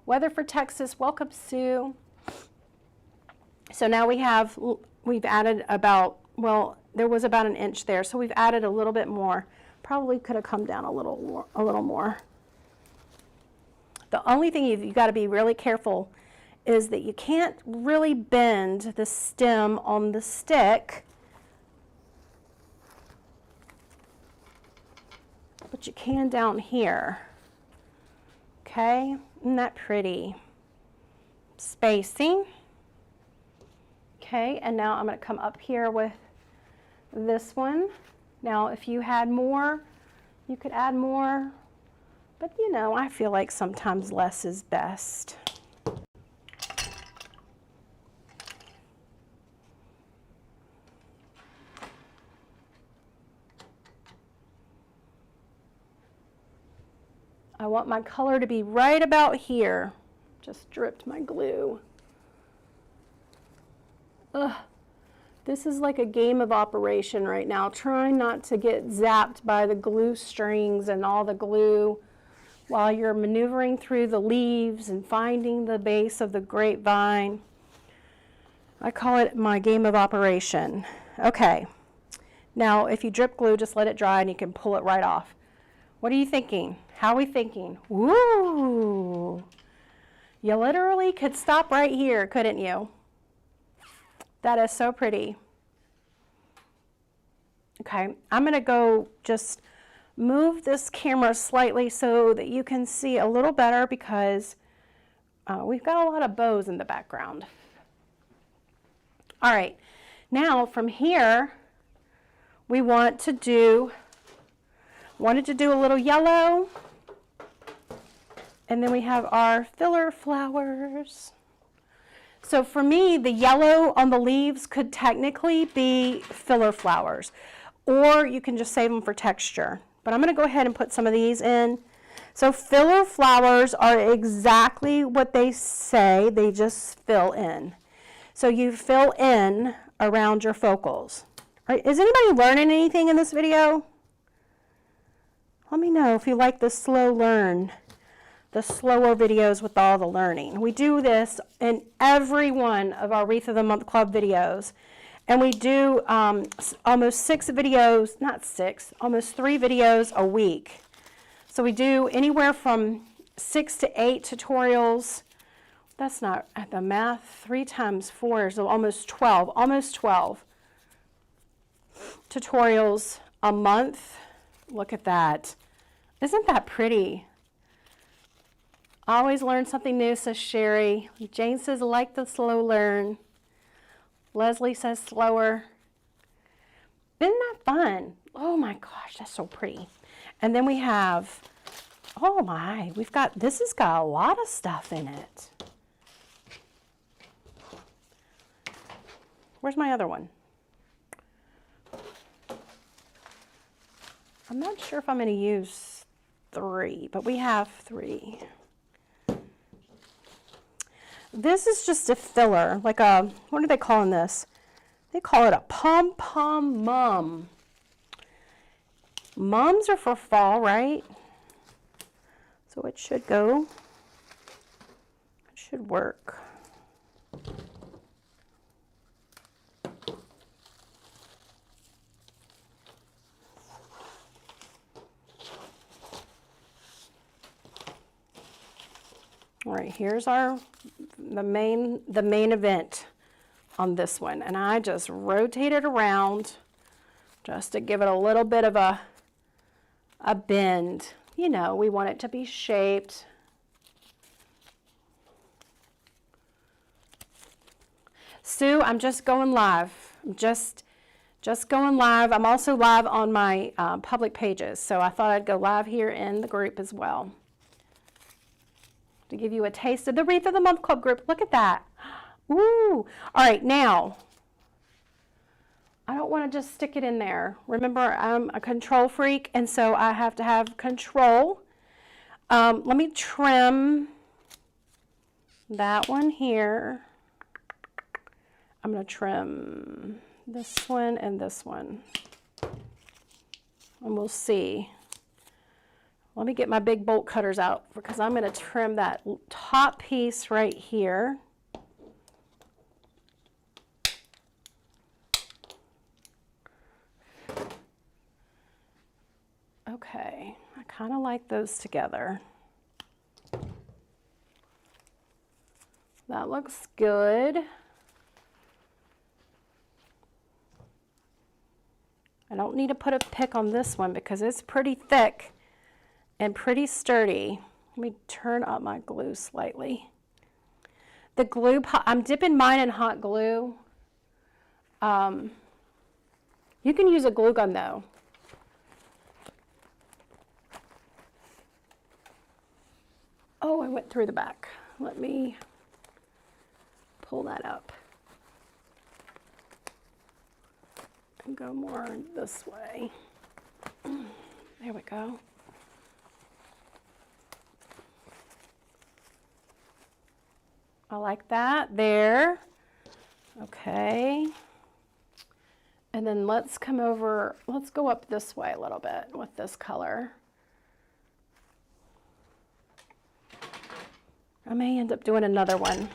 Weatherford, Texas, welcome, Sue. So now we've added about, well, there was about 1 inch there, so we've added a little bit more. Probably could have come down a little more. The only thing you got to be really careful is that you can't really bend the stem on the stick, but you can down here. Okay, isn't that pretty? Spacing. Okay, and now I'm going to come up here with this one. Now, if you had more, you could add more, but you know, I feel like sometimes less is best. I want my color to be right about here. Just dripped my glue. Ugh. This is like a game of operation right now, trying not to get zapped by the glue strings and all the glue while you're maneuvering through the leaves and finding the base of the grapevine. I call it my game of operation. Okay, now if you drip glue, just let it dry and you can pull it right off. What are you thinking? How are we thinking? Woo! You literally could stop right here, couldn't you? That is so pretty. Okay, I'm going to go just move this camera slightly so that you can see a little better because we've got a lot of bows in the background. All right, now from here, we wanted to do a little yellow, and then we have our filler flowers. So for me, the yellow on the leaves could technically be filler flowers, or you can just save them for texture. But I'm going to go ahead and put some of these in. So filler flowers are exactly what they say, they just fill in. So you fill in around your focals. Is anybody learning anything in this video? Let me know if you like the slow learn, the slower videos with all the learning. We do this in every one of our Wreath of the Month Club videos. And we do almost 6 videos, not 6, almost 3 videos a week. So we do anywhere from 6 to 8 tutorials. That's not the math. 3 times 4 is almost 12 tutorials a month. Look at that. Isn't that pretty? Always learn something new, says Sherry. Jane says, like the slow learn. Leslie says, slower. Isn't that fun? Oh my gosh, that's so pretty. And then we have, oh my, this has got a lot of stuff in it. Where's my other one? I'm not sure if I'm going to use 3, but we have 3. This is just a filler, like a, what are they calling this? They call it a pom-pom mum. Mums are for fall, right? So it should go. It should work. All right, here's the main event on this one, and I just rotate it around just to give it a little bit of a bend. You know, we want it to be shaped. Sue, I'm just going live. I'm just going live. I'm also live on my public pages, so I thought I'd go live here in the group as well to give you a taste of the Wreath of the Month Club group. Look at that. Ooh. All right, now, I don't want to just stick it in there. Remember, I'm a control freak, and so I have to have control. Let me trim that one here. I'm going to trim this one and this one, and we'll see. Let me get my big bolt cutters out because I'm going to trim that top piece right here. Okay, I kind of like those together. That looks good. I don't need to put a pick on this one because it's pretty thick and pretty sturdy. Let me turn up my glue slightly. The glue, I'm dipping mine in hot glue. You can use a glue gun though. Oh, I went through the back. Let me pull that up and go more this way. There we go. I like that there. Okay. And then let's come over, let's go up this way a little bit with this color. I may end up doing another one.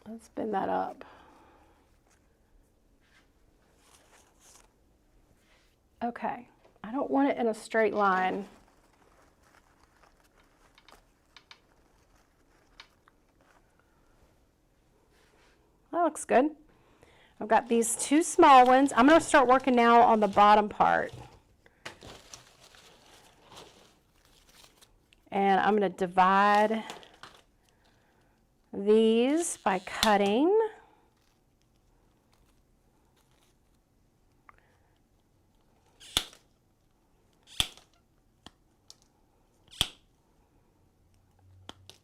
Let's spin that up. Okay, I don't want it in a straight line. That looks good. I've got these 2 small ones. I'm going to start working now on the bottom part. And I'm going to divide these by cutting.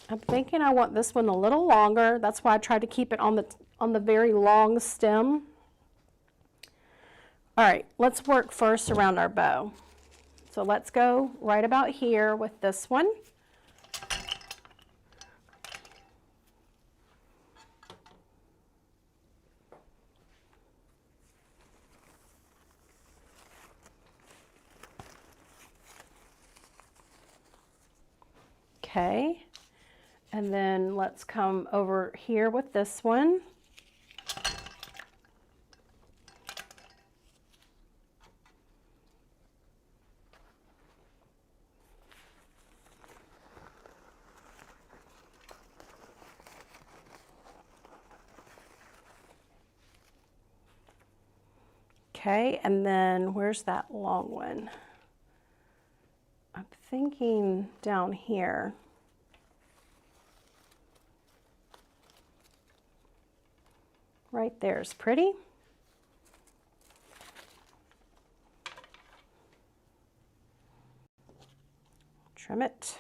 I'm thinking I want this one a little longer. That's why I tried to keep it on the very long stem. All right, let's work first around our bow. So let's go right about here with this one. Okay, and then let's come over here with this one. Okay, and then where's that long one? I'm thinking down here. Right there's pretty. Trim it.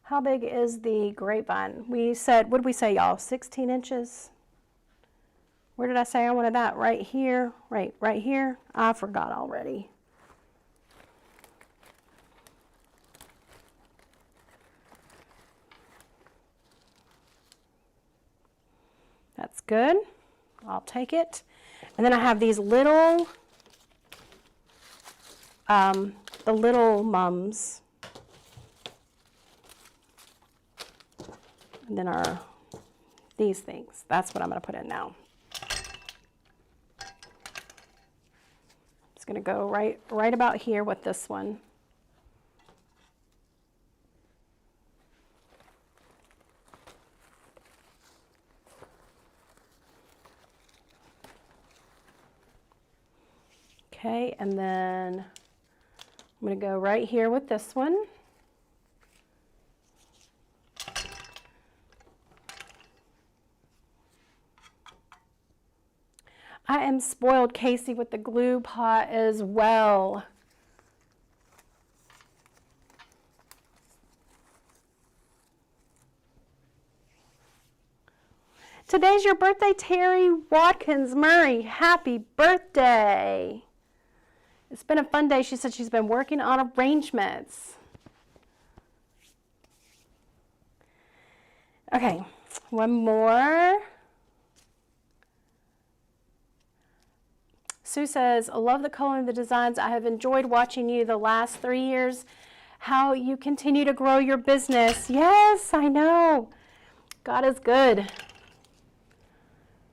How big is the grapevine? We said, what did we say, y'all? 16 inches? Where did I say I wanted that? Right here? Right here? I forgot already. That's good. I'll take it. And then I have these little, the little mums. And then these things. That's what I'm going to put in now. It's going to go right about here with this one. Okay, and then I'm going to go right here with this one. I am spoiled, Casey, with the glue pot as well. Today's your birthday, Terry Watkins Murray. Happy birthday. It's been a fun day. She said she's been working on arrangements. Okay, one more. Sue says, I love the color and the designs. I have enjoyed watching you the last 3 years, how you continue to grow your business. Yes, I know. God is good.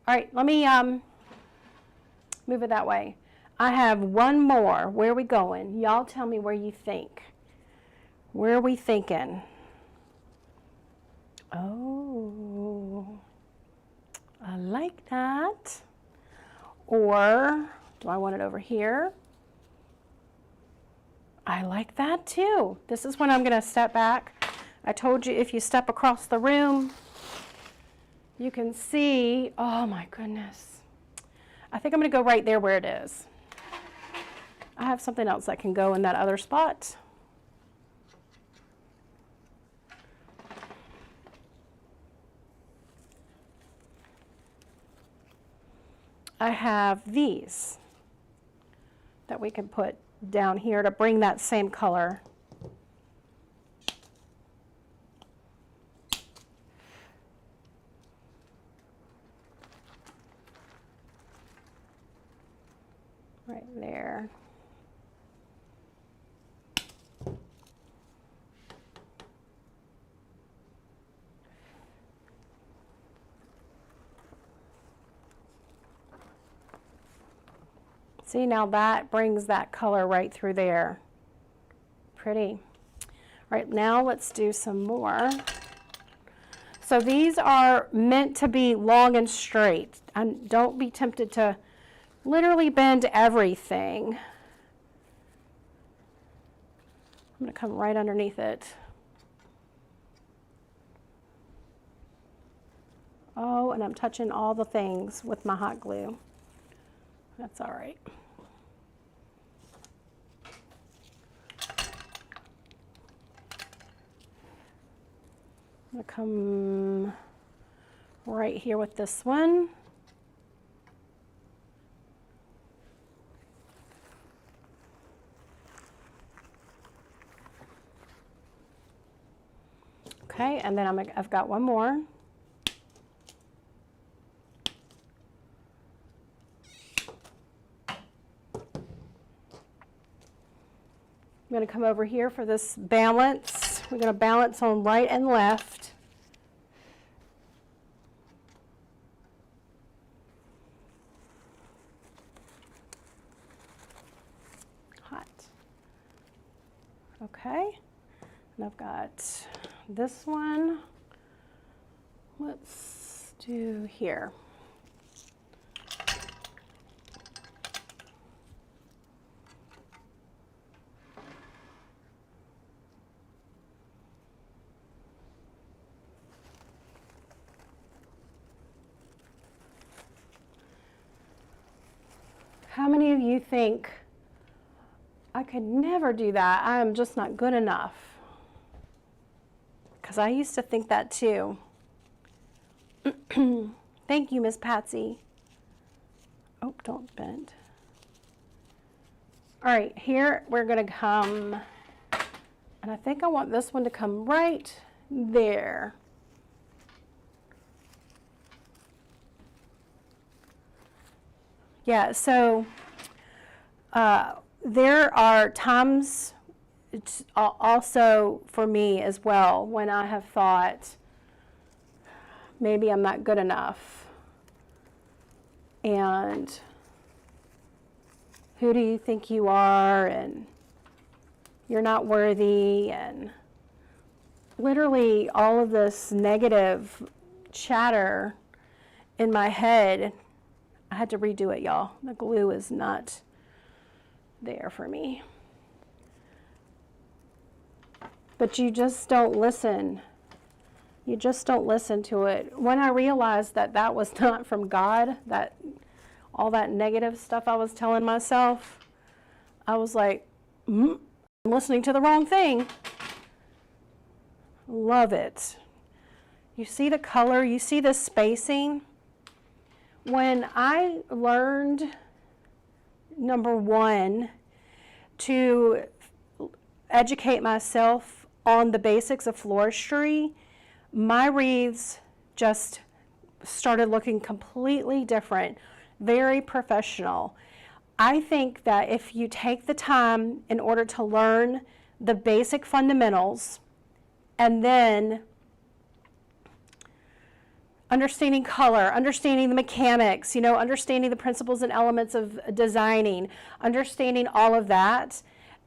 All right, let me move it that way. I have one more. Where are we going? Y'all tell me where you think. Where are we thinking? Oh, I like that. Or do I want it over here? I like that too. This is when I'm going to step back. I told you if you step across the room, you can see, oh my goodness. I think I'm going to go right there where it is. I have something else that can go in that other spot. I have these that we can put down here to bring that same color. Right there. See, now that brings that color right through there. Pretty. Right, now let's do some more. So these are meant to be long and straight. And don't be tempted to literally bend everything. I'm going to come right underneath it. Oh, and I'm touching all the things with my hot glue. That's all right. I'm going to come right here with this one. Okay, and then I've got one more. I'm going to come over here for this balance. We're going to balance on right and left. Hot. Okay. And I've got this one let's do here. How many of you think, I could never do that, I am just not good enough? Because I used to think that too. Thank you, Miss Patsy. Oh, don't bend. All right, here we're gonna come, and I think I want this one to come right there. Yeah, so there are times, it's also for me as well, when I have thought, maybe I'm not good enough. And who do you think you are? And you're not worthy. And literally all of this negative chatter in my head. I had to redo it, y'all. The glue is not there for me. But you just don't listen. You just don't listen to it. When I realized that that was not from God, that all that negative stuff I was telling myself, I was like, I'm listening to the wrong thing. Love it. You see the color, you see the spacing. When I learned, number one, to educate myself on the basics of floristry, my wreaths just started looking completely different, very professional. I think that if you take the time in order to learn the basic fundamentals and then understanding color, understanding the mechanics, understanding the principles and elements of designing, understanding all of that,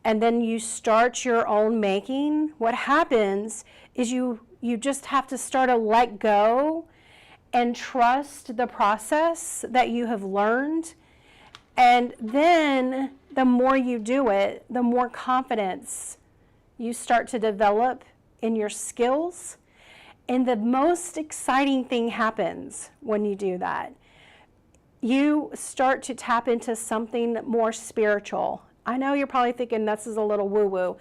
and then you start your own making, what happens is you just have to start to let go and trust the process that you have learned. And then the more you do it, the more confidence you start to develop in your skills. And the most exciting thing happens when you do that. You start to tap into something more spiritual. I know you're probably thinking this is a little woo-woo,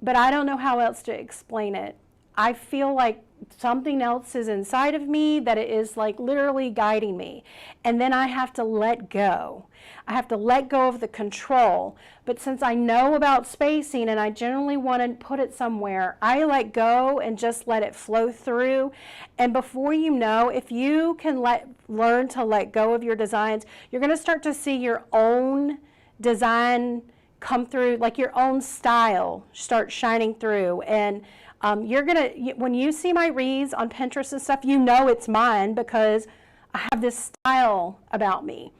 but I don't know how else to explain it. I feel like something else is inside of me that it is like literally guiding me. And then I have to let go. I have to let go of the control. But since I know about spacing and I generally want to put it somewhere, I let go and just let it flow through. And before you know, if you can learn to let go of your designs, you're going to start to see your own design come through, like your own style start shining through. And when you see my wreaths on Pinterest and stuff, you know it's mine because I have this style about me.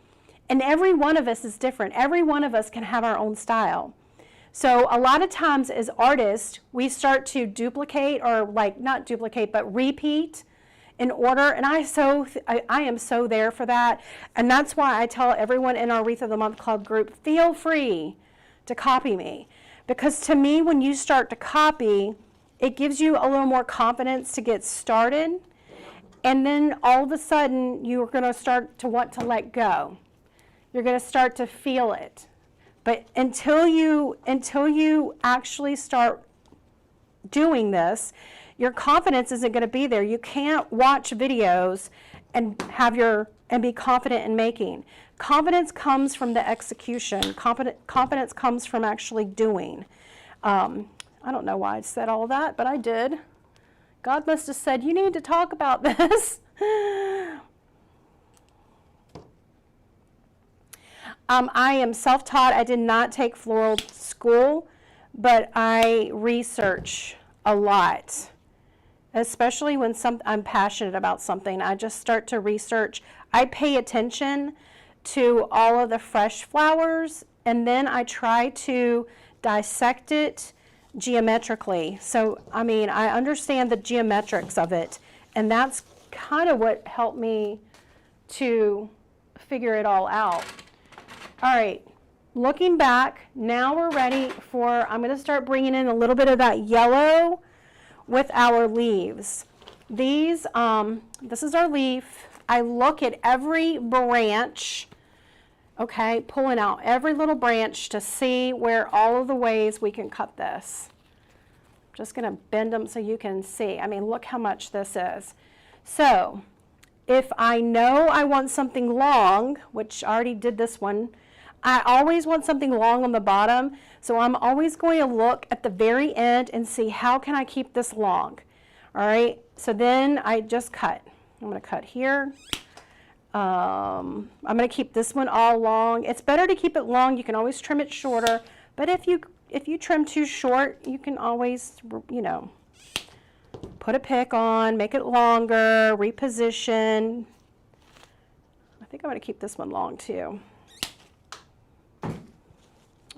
And every one of us is different. Every one of us can have our own style. So a lot of times as artists, we start to duplicate or not duplicate, but repeat in order. And I am so there for that. And that's why I tell everyone in our Wreath of the Month Club group, feel free to copy me. Because to me, when you start to copy, it gives you a little more confidence to get started. And then all of a sudden, you're going to start to want to let go. You're going to start to feel it. But until you actually start doing this, your confidence isn't going to be there. You can't watch videos and be confident in making. Confidence comes from the execution. Confidence comes from actually doing. I don't know why I said all that, but I did. God must have said, you need to talk about this. I am self-taught. I did not take floral school, but I research a lot, especially when I'm passionate about something. I just start to research. I pay attention to all of the fresh flowers, and then I try to dissect it geometrically. So, I understand the geometrics of it, and that's kind of what helped me to figure it all out. All right, looking back, now we're ready for, I'm going to start bringing in a little bit of that yellow with our leaves. These, this is our leaf. I look at every branch, okay, pulling out every little branch to see where all of the ways we can cut this. Just going to bend them so you can see. I mean, look how much this is. So if I know I want something long, which I already did this one, I always want something long on the bottom. So I'm always going to look at the very end and see how can I keep this long. All right, so then I just cut. I'm going to cut here. I'm going to keep this one all long. It's better to keep it long. You can always trim it shorter. But if you trim too short, you can always, you know, put a pick on, make it longer, reposition. I think I'm going to keep this one long too. All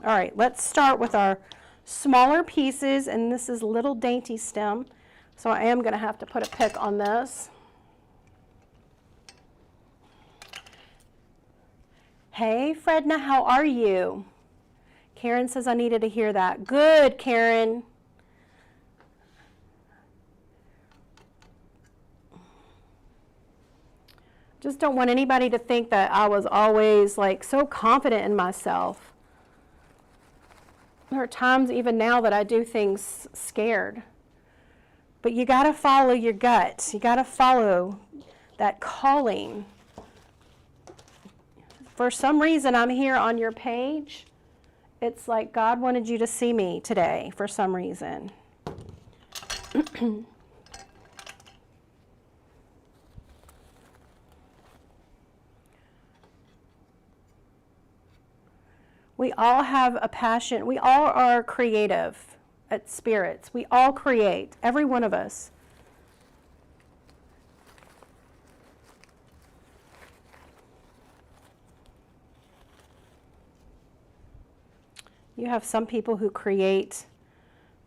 right, let's start with our smaller pieces, and this is little dainty stem. So I am going to have to put a pick on this. Hey, Fredna, how are you? Karen says I needed to hear that. Good, Karen. Just don't want anybody to think that I was always like so confident in myself. There are times even now that I do things scared. But you got to follow your gut. You got to follow that calling. For some reason, I'm here on your page. It's like God wanted you to see me today for some reason. We all have a passion. We all are creative at spirits. We all create, every one of us. You have some people who create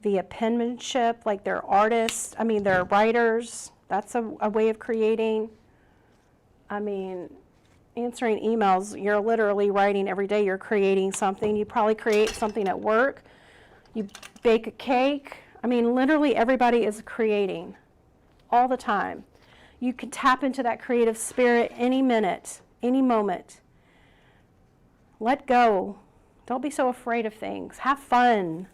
via penmanship, like they're artists. I mean, they're writers. That's a way of creating. I mean, answering emails, you're literally writing every day. You're creating something. You probably create something at work. You bake a cake. I mean, literally everybody is creating all the time. You can tap into that creative spirit any minute, any moment. Let go. Don't be so afraid of things. Have fun.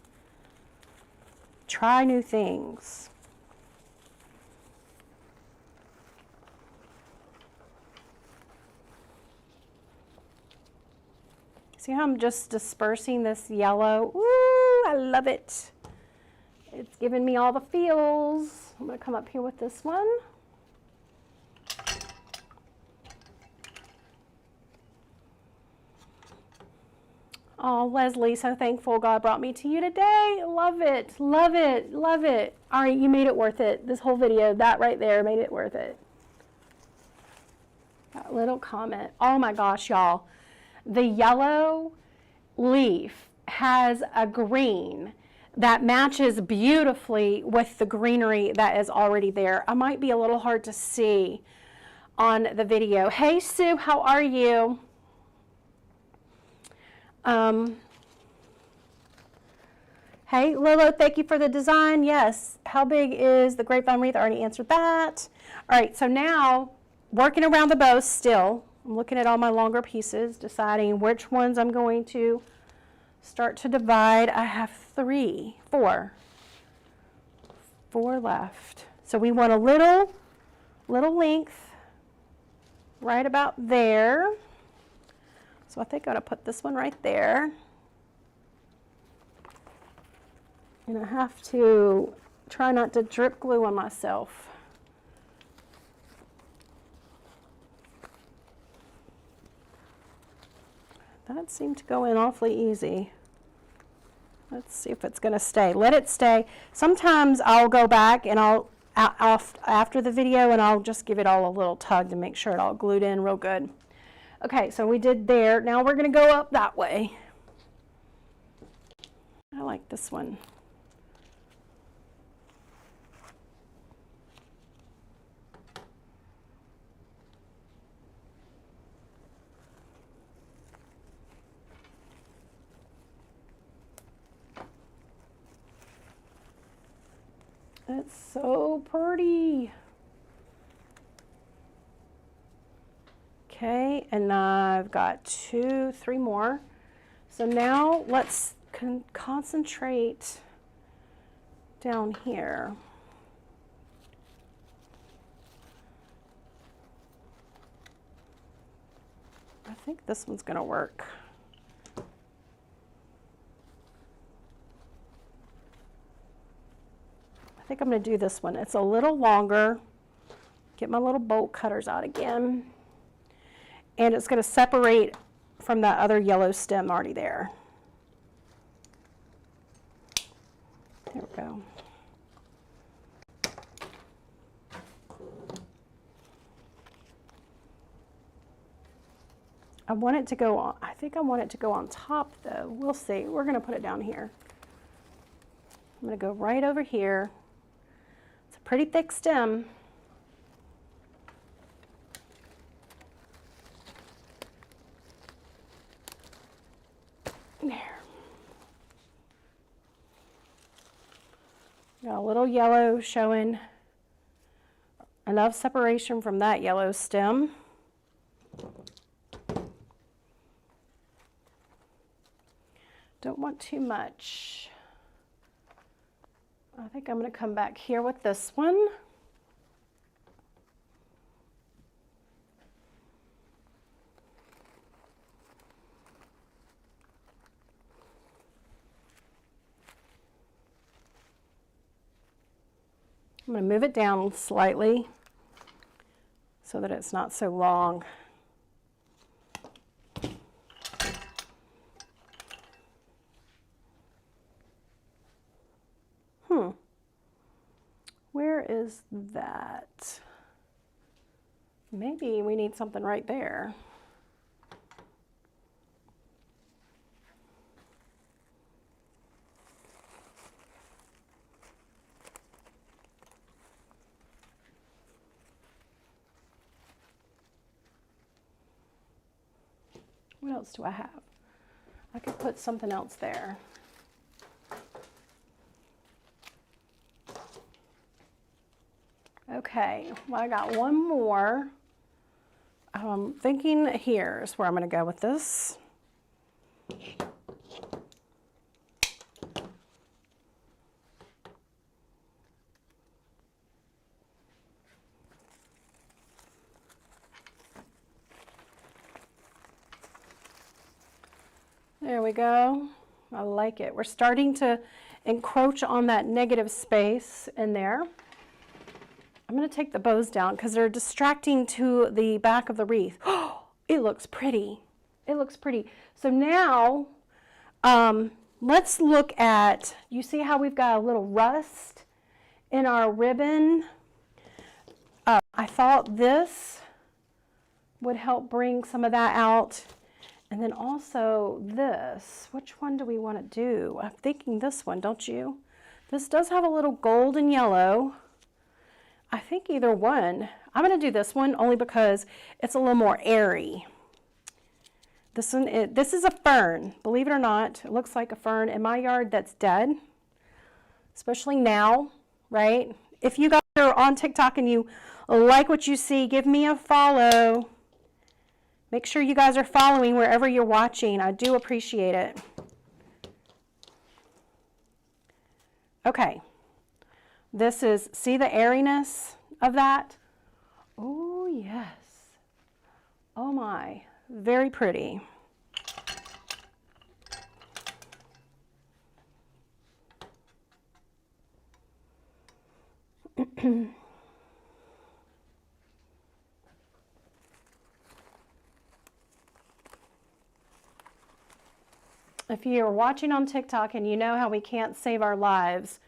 Try new things. See how I'm just dispersing this yellow? Ooh, I love it. It's giving me all the feels. I'm going to come up here with this one. Oh, Leslie, so thankful God brought me to you today. Love it, love it, love it. All right, you made it worth it. This whole video, that right there made it worth it. That little comment. Oh my gosh, y'all. The yellow leaf has a green that matches beautifully with the greenery that is already there. I might be a little hard to see on the video. Hey, Sue, how are you? Hey, Lilo, thank you for the design. Yes. How big is the grapevine wreath? I already answered that. All right, so now working around the bow still. I'm looking at all my longer pieces, deciding which ones I'm going to start to divide. I have four left. So we want a little length right about there. So I think I'm going to put this one right there. And I have to try not to drip glue on myself. That seemed to go in awfully easy. Let's see if it's going to stay. Let it stay. Sometimes I'll go back and I'll after the video and I'll just give it all a little tug to make sure it all glued in real good. Okay, so we did there. Now we're going to go up that way. I like this one. That's so pretty. Okay, and I've got 2, 3 more. So now let's concentrate down here. I think this one's going to work. I think I'm going to do this one. It's a little longer. Get my little bolt cutters out again. And it's going to separate from that other yellow stem already there. There we go. I want it to go on, I think I want it to go on top though. We'll see. We're going to put it down here. I'm going to go right over here. It's a pretty thick stem. There. Got a little yellow showing enough separation from that yellow stem. Don't want too much. I think I'm going to come back here with this one. I'm going to move it down slightly so that it's not so long. Where is that? Maybe we need something right there. What else do I have? I could put something else there. Okay, well, I got one more. I'm thinking here's where I'm going to go with this. There we go. I like it. We're starting to encroach on that negative space in there. I'm going to take the bows down because they're distracting to the back of the wreath. Oh, it looks pretty. It looks pretty. So now, let's look at, you see how we've got a little rust in our ribbon? I thought this would help bring some of that out. And then also this, which one do we want to do? I'm thinking this one, don't you? This does have a little gold and yellow. I think either one. I'm going to do this one only because it's a little more airy. This one, this is a fern. Believe it or not, it looks like a fern in my yard that's dead, especially now, right? If you guys are on TikTok and you like what you see, give me a follow. Make sure you guys are following wherever you're watching. I do appreciate it. Okay. This is, see the airiness of that? Oh, yes. Oh my, very pretty. If you're watching on TikTok and you know how we can't save our lives,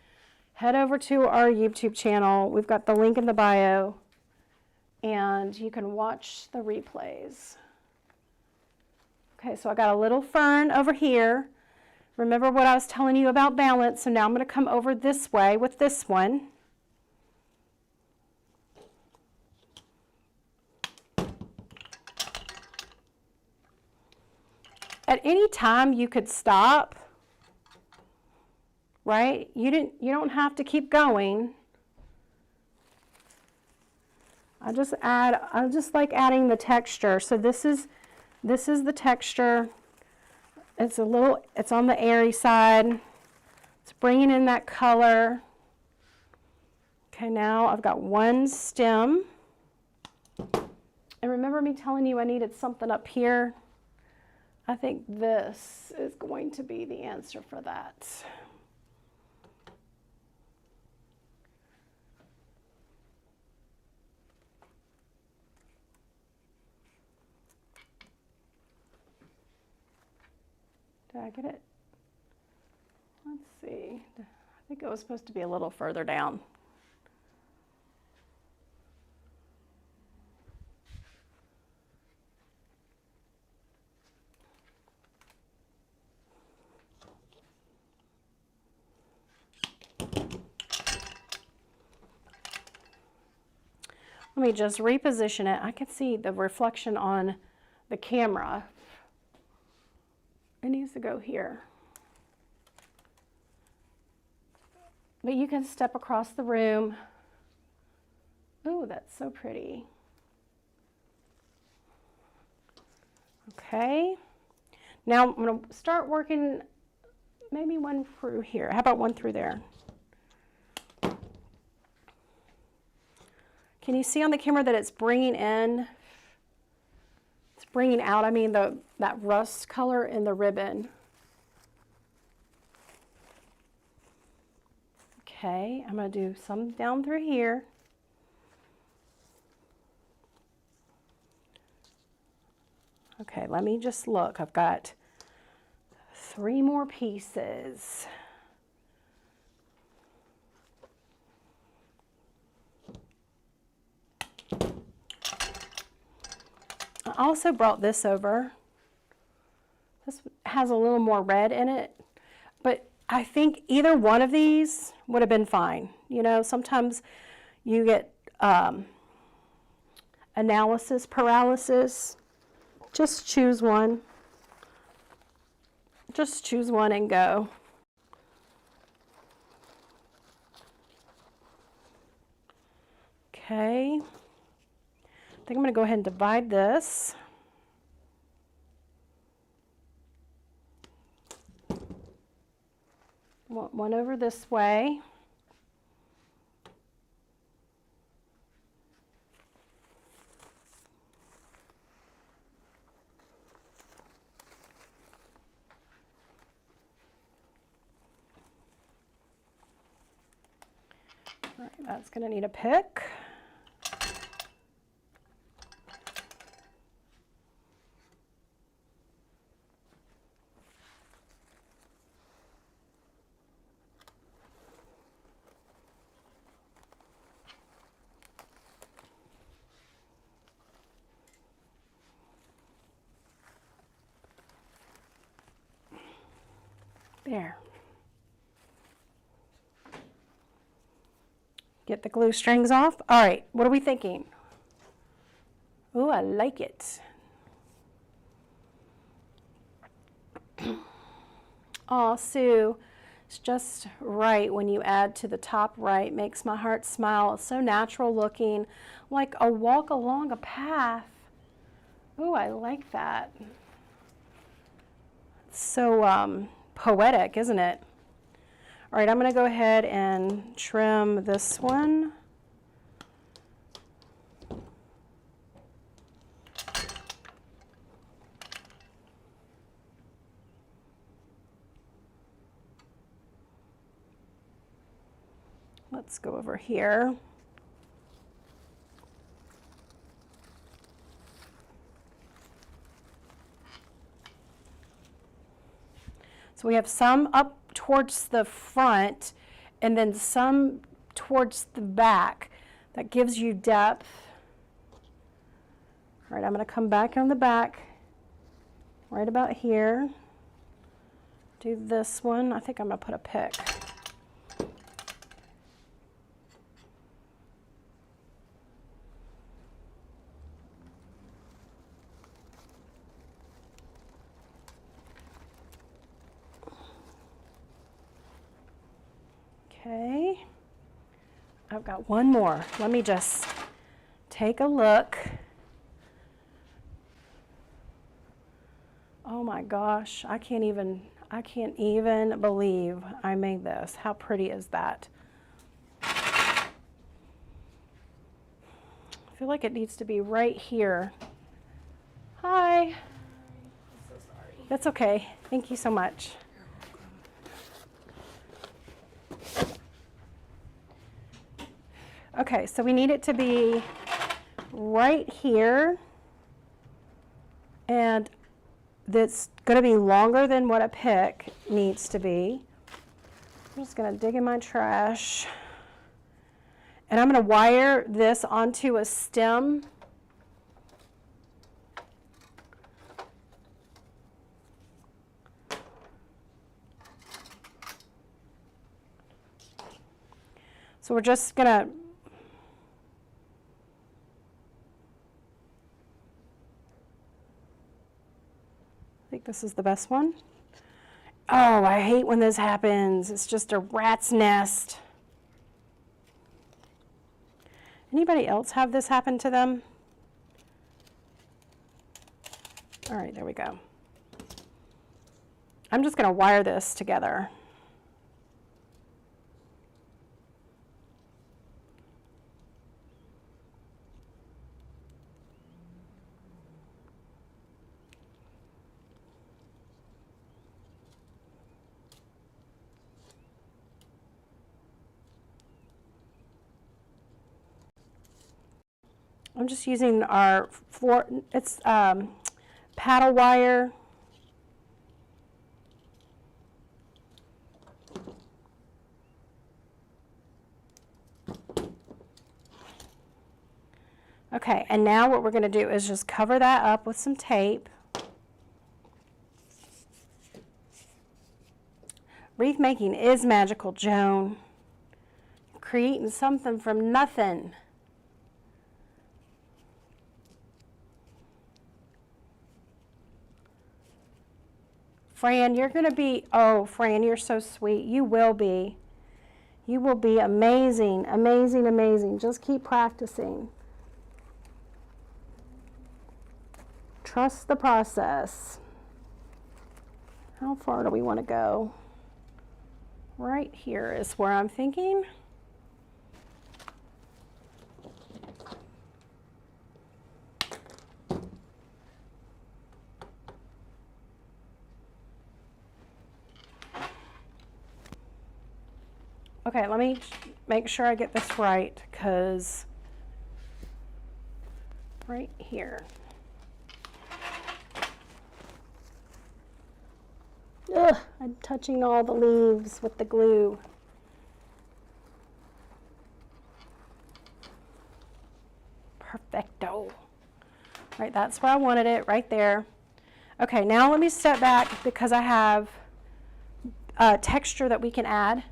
head over to our YouTube channel. We've got the link in the bio, and you can watch the replays. Okay, so I got a little fern over here. Remember what I was telling you about balance, so now I'm going to come over this way with this one. At any time you could stop, right? You don't have to keep going. I just like adding the texture. So this is the texture. It's on the airy side. It's bringing in that color. Okay, now I've got one stem. And remember me telling you I needed something up here? I think this is going to be the answer for that. Did I get it? Let's see. I think it was supposed to be a little further down. Let me just reposition it. I can see the reflection on the camera. It needs to go here. But you can step across the room. Oh, that's so pretty. Okay. Now I'm going to start working maybe one through here. How about one through there? Can you see on the camera that it's bringing in, it's bringing out, I mean, that rust color in the ribbon. Okay, I'm going to do some down through here. Okay, let me just look. I've got 3 more pieces. I also brought this over. This has a little more red in it, but I think either one of these would have been fine. You know, sometimes you get analysis paralysis. Just choose one. Just choose one and go. Okay. I think I'm going to go ahead and divide this. One over this way. All right, that's going to need a pick. There. Get the glue strings off. All right, what are we thinking? Ooh, I like it. Oh, Sue, it's just right when you add to the top right. Makes my heart smile. It's so natural looking, like a walk along a path. Ooh, I like that. It's so poetic, isn't it? All right, I'm going to go ahead and trim this one. Let's go over here. So we have some up towards the front and then some towards the back. That gives you depth. All right, I'm going to come back on the back right about here. Do this one. I think I'm going to put a pick. Okay, I've got one more. Let me just take a look. Oh my gosh, I can't even believe I made this. How pretty is that? I feel like it needs to be right here. Hi. I'm so sorry. That's okay. Thank you so much. Okay, so we need it to be right here, and that's going to be longer than what a pick needs to be. I'm just going to dig in my trash, and I'm going to wire this onto a stem. So we're just going to I think this is the best one. Oh, I hate when this happens. It's just a rat's nest. Anybody else have this happen to them? All right, there we go. I'm just going to wire this together. I'm just using our paddle wire. Okay, and now what we're going to do is just cover that up with some tape. Wreath making is magical, Joan. Creating something from nothing. Fran, you're going to be, oh, Fran, you're so sweet. You will be. You will be amazing, amazing, amazing. Just keep practicing. Trust the process. How far do we want to go? Right here is where I'm thinking. Okay, let me make sure I get this right, because right here. Ugh, I'm touching all the leaves with the glue. Perfecto. Right, that's where I wanted it, right there. Okay, now let me step back because I have texture that we can add.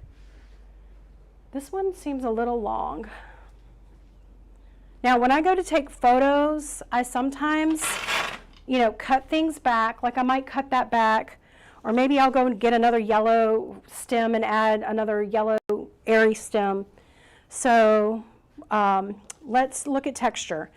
This one seems a little long. Now, when I go to take photos, I sometimes, cut things back. Like I might cut that back, or maybe I'll go and get another yellow stem and add another yellow airy stem. So let's look at texture.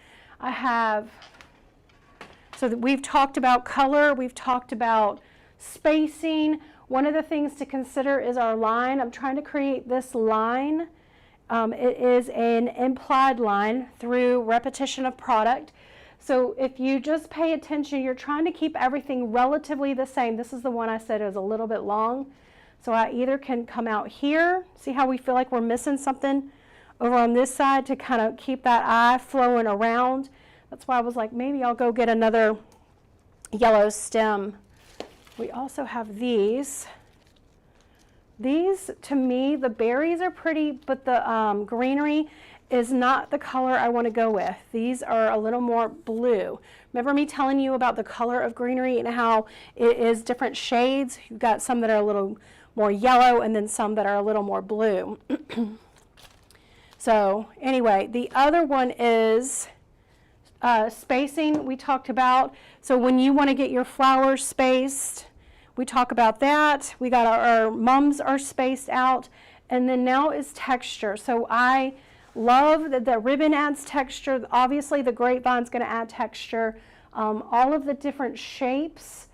So we've talked about color, we've talked about spacing. One of the things to consider is our line. I'm trying to create this line. It is an implied line through repetition of product. So if you just pay attention, you're trying to keep everything relatively the same. This is the one I said is a little bit long. So I either can come out here, see how we feel like we're missing something over on this side to kind of keep that eye flowing around. That's why I was like, maybe I'll go get another yellow stem. We also have these. These, to me, the berries are pretty, but the greenery is not the color I want to go with. These are a little more blue. Remember me telling you about the color of greenery and how it is different shades? You've got some that are a little more yellow and then some that are a little more blue. So anyway, the other one is spacing we talked about. So when you want to get your flowers spaced, we talk about that. We got our mums are spaced out. And then now is texture. So I Love that the ribbon adds texture. Obviously, the grapevine's going to add texture. All of the different shapes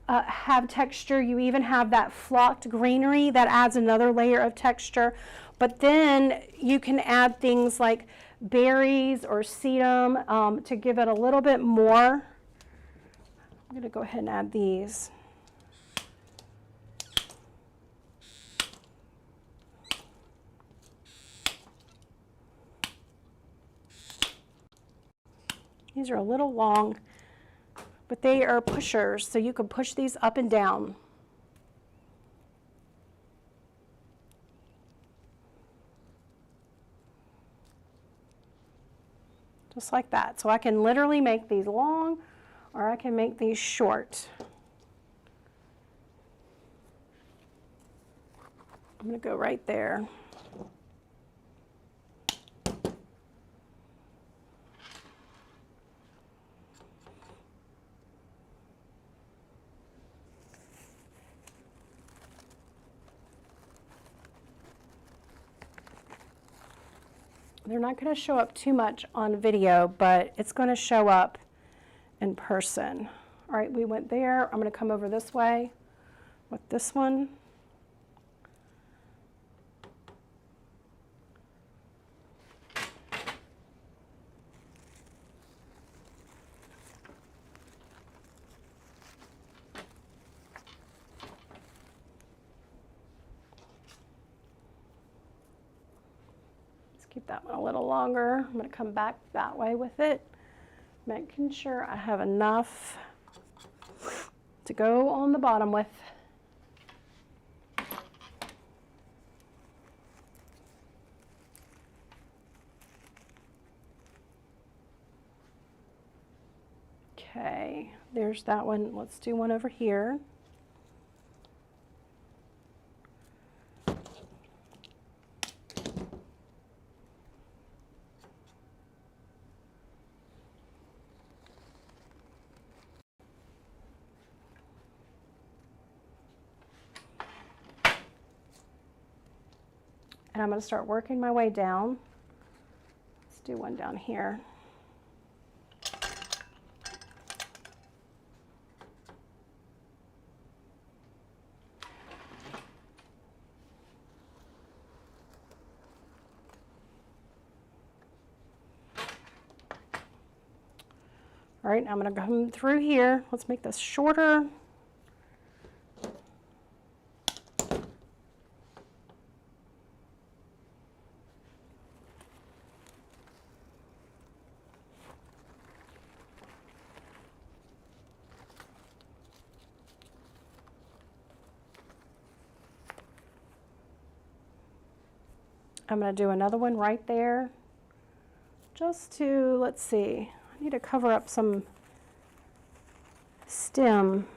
have texture. You even have that flocked greenery that adds another layer of texture. But then you can add things like berries or sedum to give it a little bit more. I'm going to go ahead and add these. These are a little long, but they are pushers, so you can push these up and down. Just like that. So I can literally make these long, or I can make these short. I'm going to go right there. They're not going to show up too much on video, but it's going to show up in person. All right, we went there. I'm going to come over this way with this one. Keep that one a little longer. I'm going to come back that way with it, making sure I have enough to go on the bottom with. Okay, there's that one. Let's do one over here. And I'm going to start working my way down. Let's do one down here. All right, I'm going to come through here. Let's make this shorter. I'm going to do another one right there, just to, let's see, I need to cover up some stem.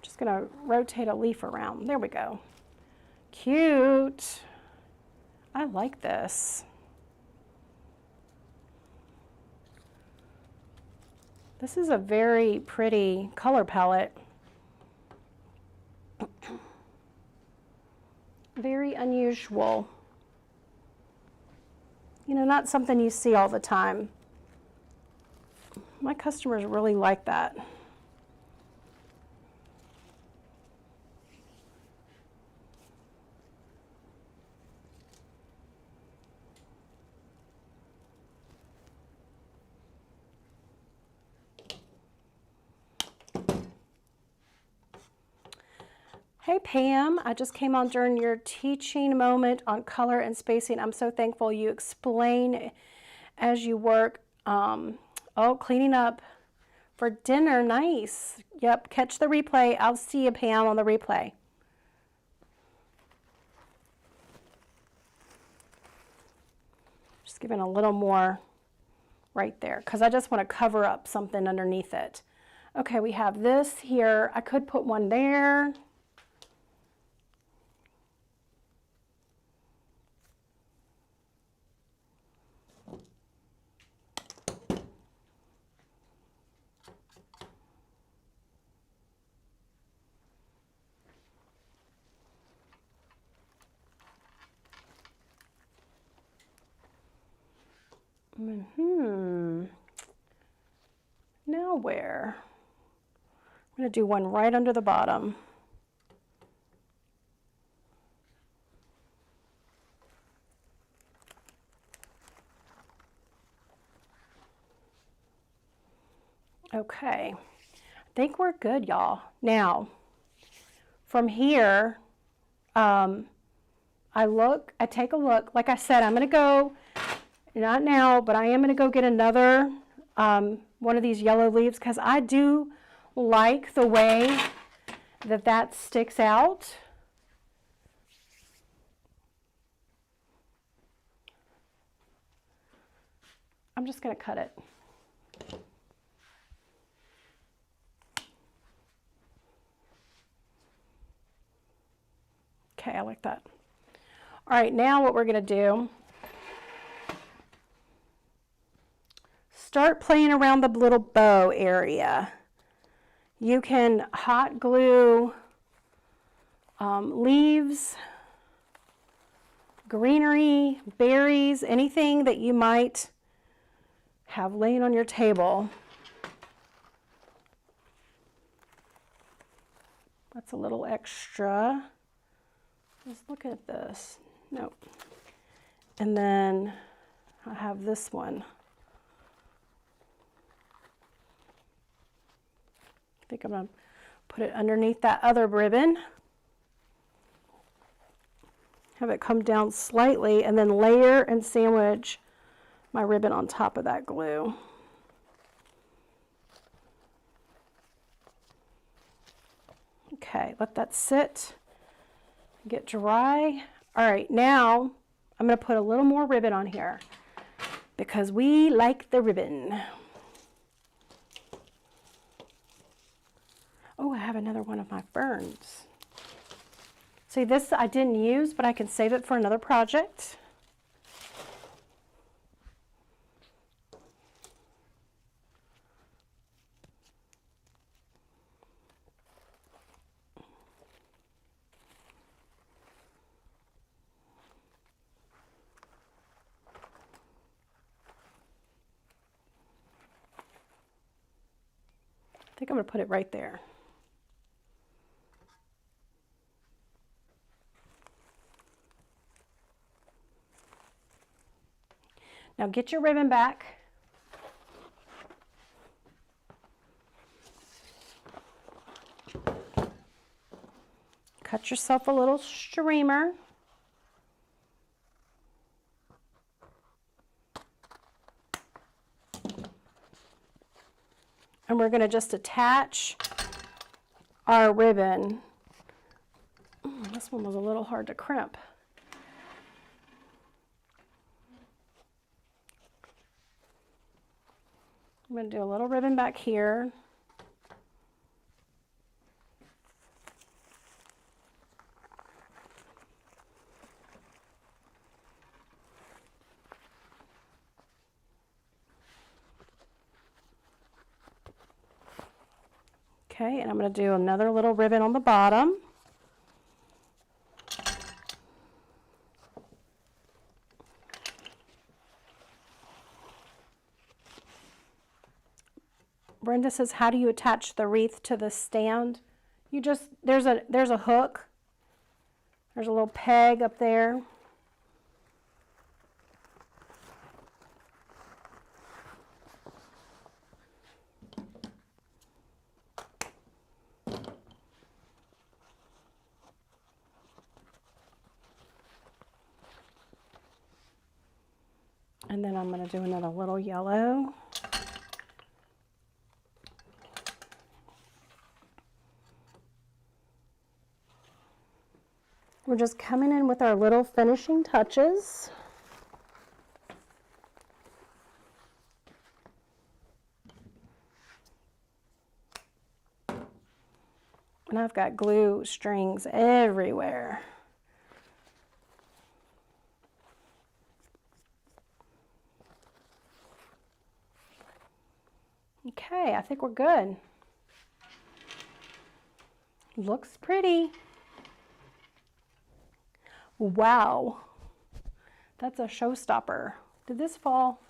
Just going to rotate a leaf around. There we go. Cute. I like this. This is a very pretty color palette. Very unusual. You know, not something you see all the time. My customers really like that. Hey Pam, I just came on during your teaching moment on color and spacing. I'm so thankful you explain as you work. Oh, cleaning up for dinner, nice. Yep, catch the replay. I'll see you, Pam, on the replay. Just giving a little more right there because I just want to cover up something underneath it. Okay, we have this here. I could put one there. Now where? I'm going to do one right under the bottom. Okay, I think we're good, y'all. Now, from here, I take a look. Like I said, I'm going to go, not now, but I am going to go get another one of these yellow leaves because I do like the way that that sticks out. I'm just going to cut it. Okay, I like that. All right, now what we're going to do, start playing around the little bow area. You can hot glue leaves, greenery, berries, anything that you might have laying on your table. That's a little extra. Let's look at this. Nope. And then I have this one. I think I'm going to put it underneath that other ribbon. Have it come down slightly and then layer and sandwich my ribbon on top of that glue. Okay, let that sit, get dry. All right, now I'm going to put a little more ribbon on here because we like the ribbon. Oh, I have another one of my ferns. See, this I didn't use, but I can save it for another project. I think I'm going to put it right there. Now get your ribbon back. Cut yourself a little streamer. And we're going to just attach our ribbon. This one was a little hard to crimp. I'm going to do a little ribbon back here. Okay, and I'm going to do another little ribbon on the bottom. Brenda says, how do you attach the wreath to the stand? You just, there's a hook. There's a little peg up there. And then I'm going to do another little yellow. We're just coming in with our little finishing touches. And I've got glue strings everywhere. Okay, I think we're good. Looks pretty. Wow, that's a showstopper. Did this fall?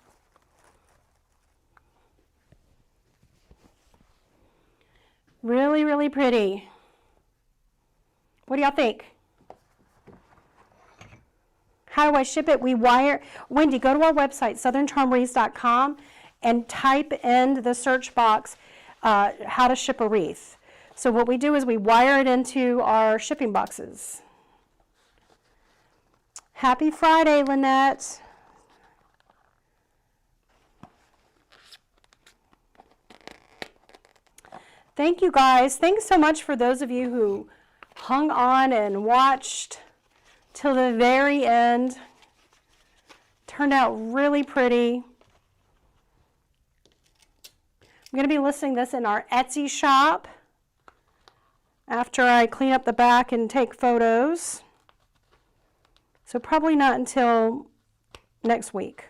Really, really pretty. What do y'all think? How do I ship it? We wire, Wendy, go to our website, southerncharmwreaths.com, and type in the search box, how to ship a wreath. So what we do is we wire it into our shipping boxes. Happy Friday, Lynette. Thank you guys. Thanks so much for those of you who hung on and watched till the very end. Turned out really pretty. I'm going to be listing this in our Etsy shop after I clean up the back and take photos. So probably not until next week,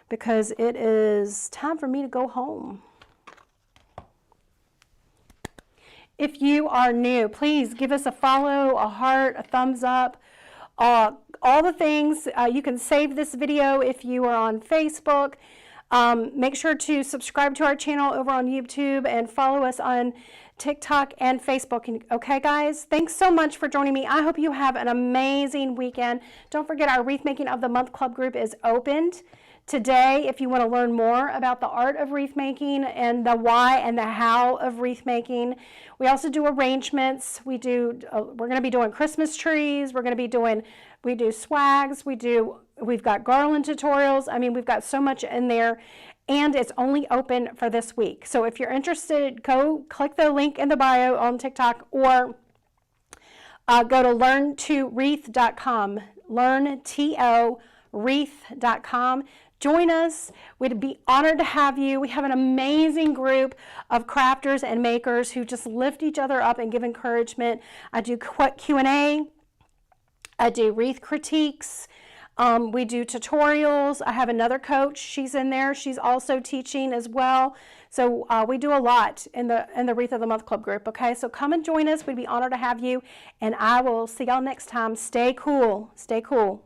because it is time for me to go home. If you are new, please give us a follow, a heart, a thumbs up, all the things. You can save this video if you are on Facebook. Make sure to subscribe to our channel over on YouTube and follow us on TikTok and Facebook. Okay, guys? Thanks so much for joining me. I hope you have an amazing weekend. Don't forget, our Wreath Making of the Month Club group is opened today if you want to learn more about the art of wreath making and the why and the how of wreath making. We also do arrangements. We're going to be doing Christmas trees. We do swags. We've got garland tutorials. I mean, we've got so much in there, and it's only open for this week. So if you're interested, go click the link in the bio on TikTok, or go to learn2wreath.com, learn2wreath.com. Join us. We'd be honored to have you. We have an amazing group of crafters and makers who just lift each other up and give encouragement. I do Q&A. I do wreath critiques. We do tutorials. I have another coach. She's in there. She's also teaching as well. So we do a lot in the Wreath of the Month Club group. Okay, so come and join us. We'd be honored to have you. And I will see y'all next time. Stay cool. Stay cool.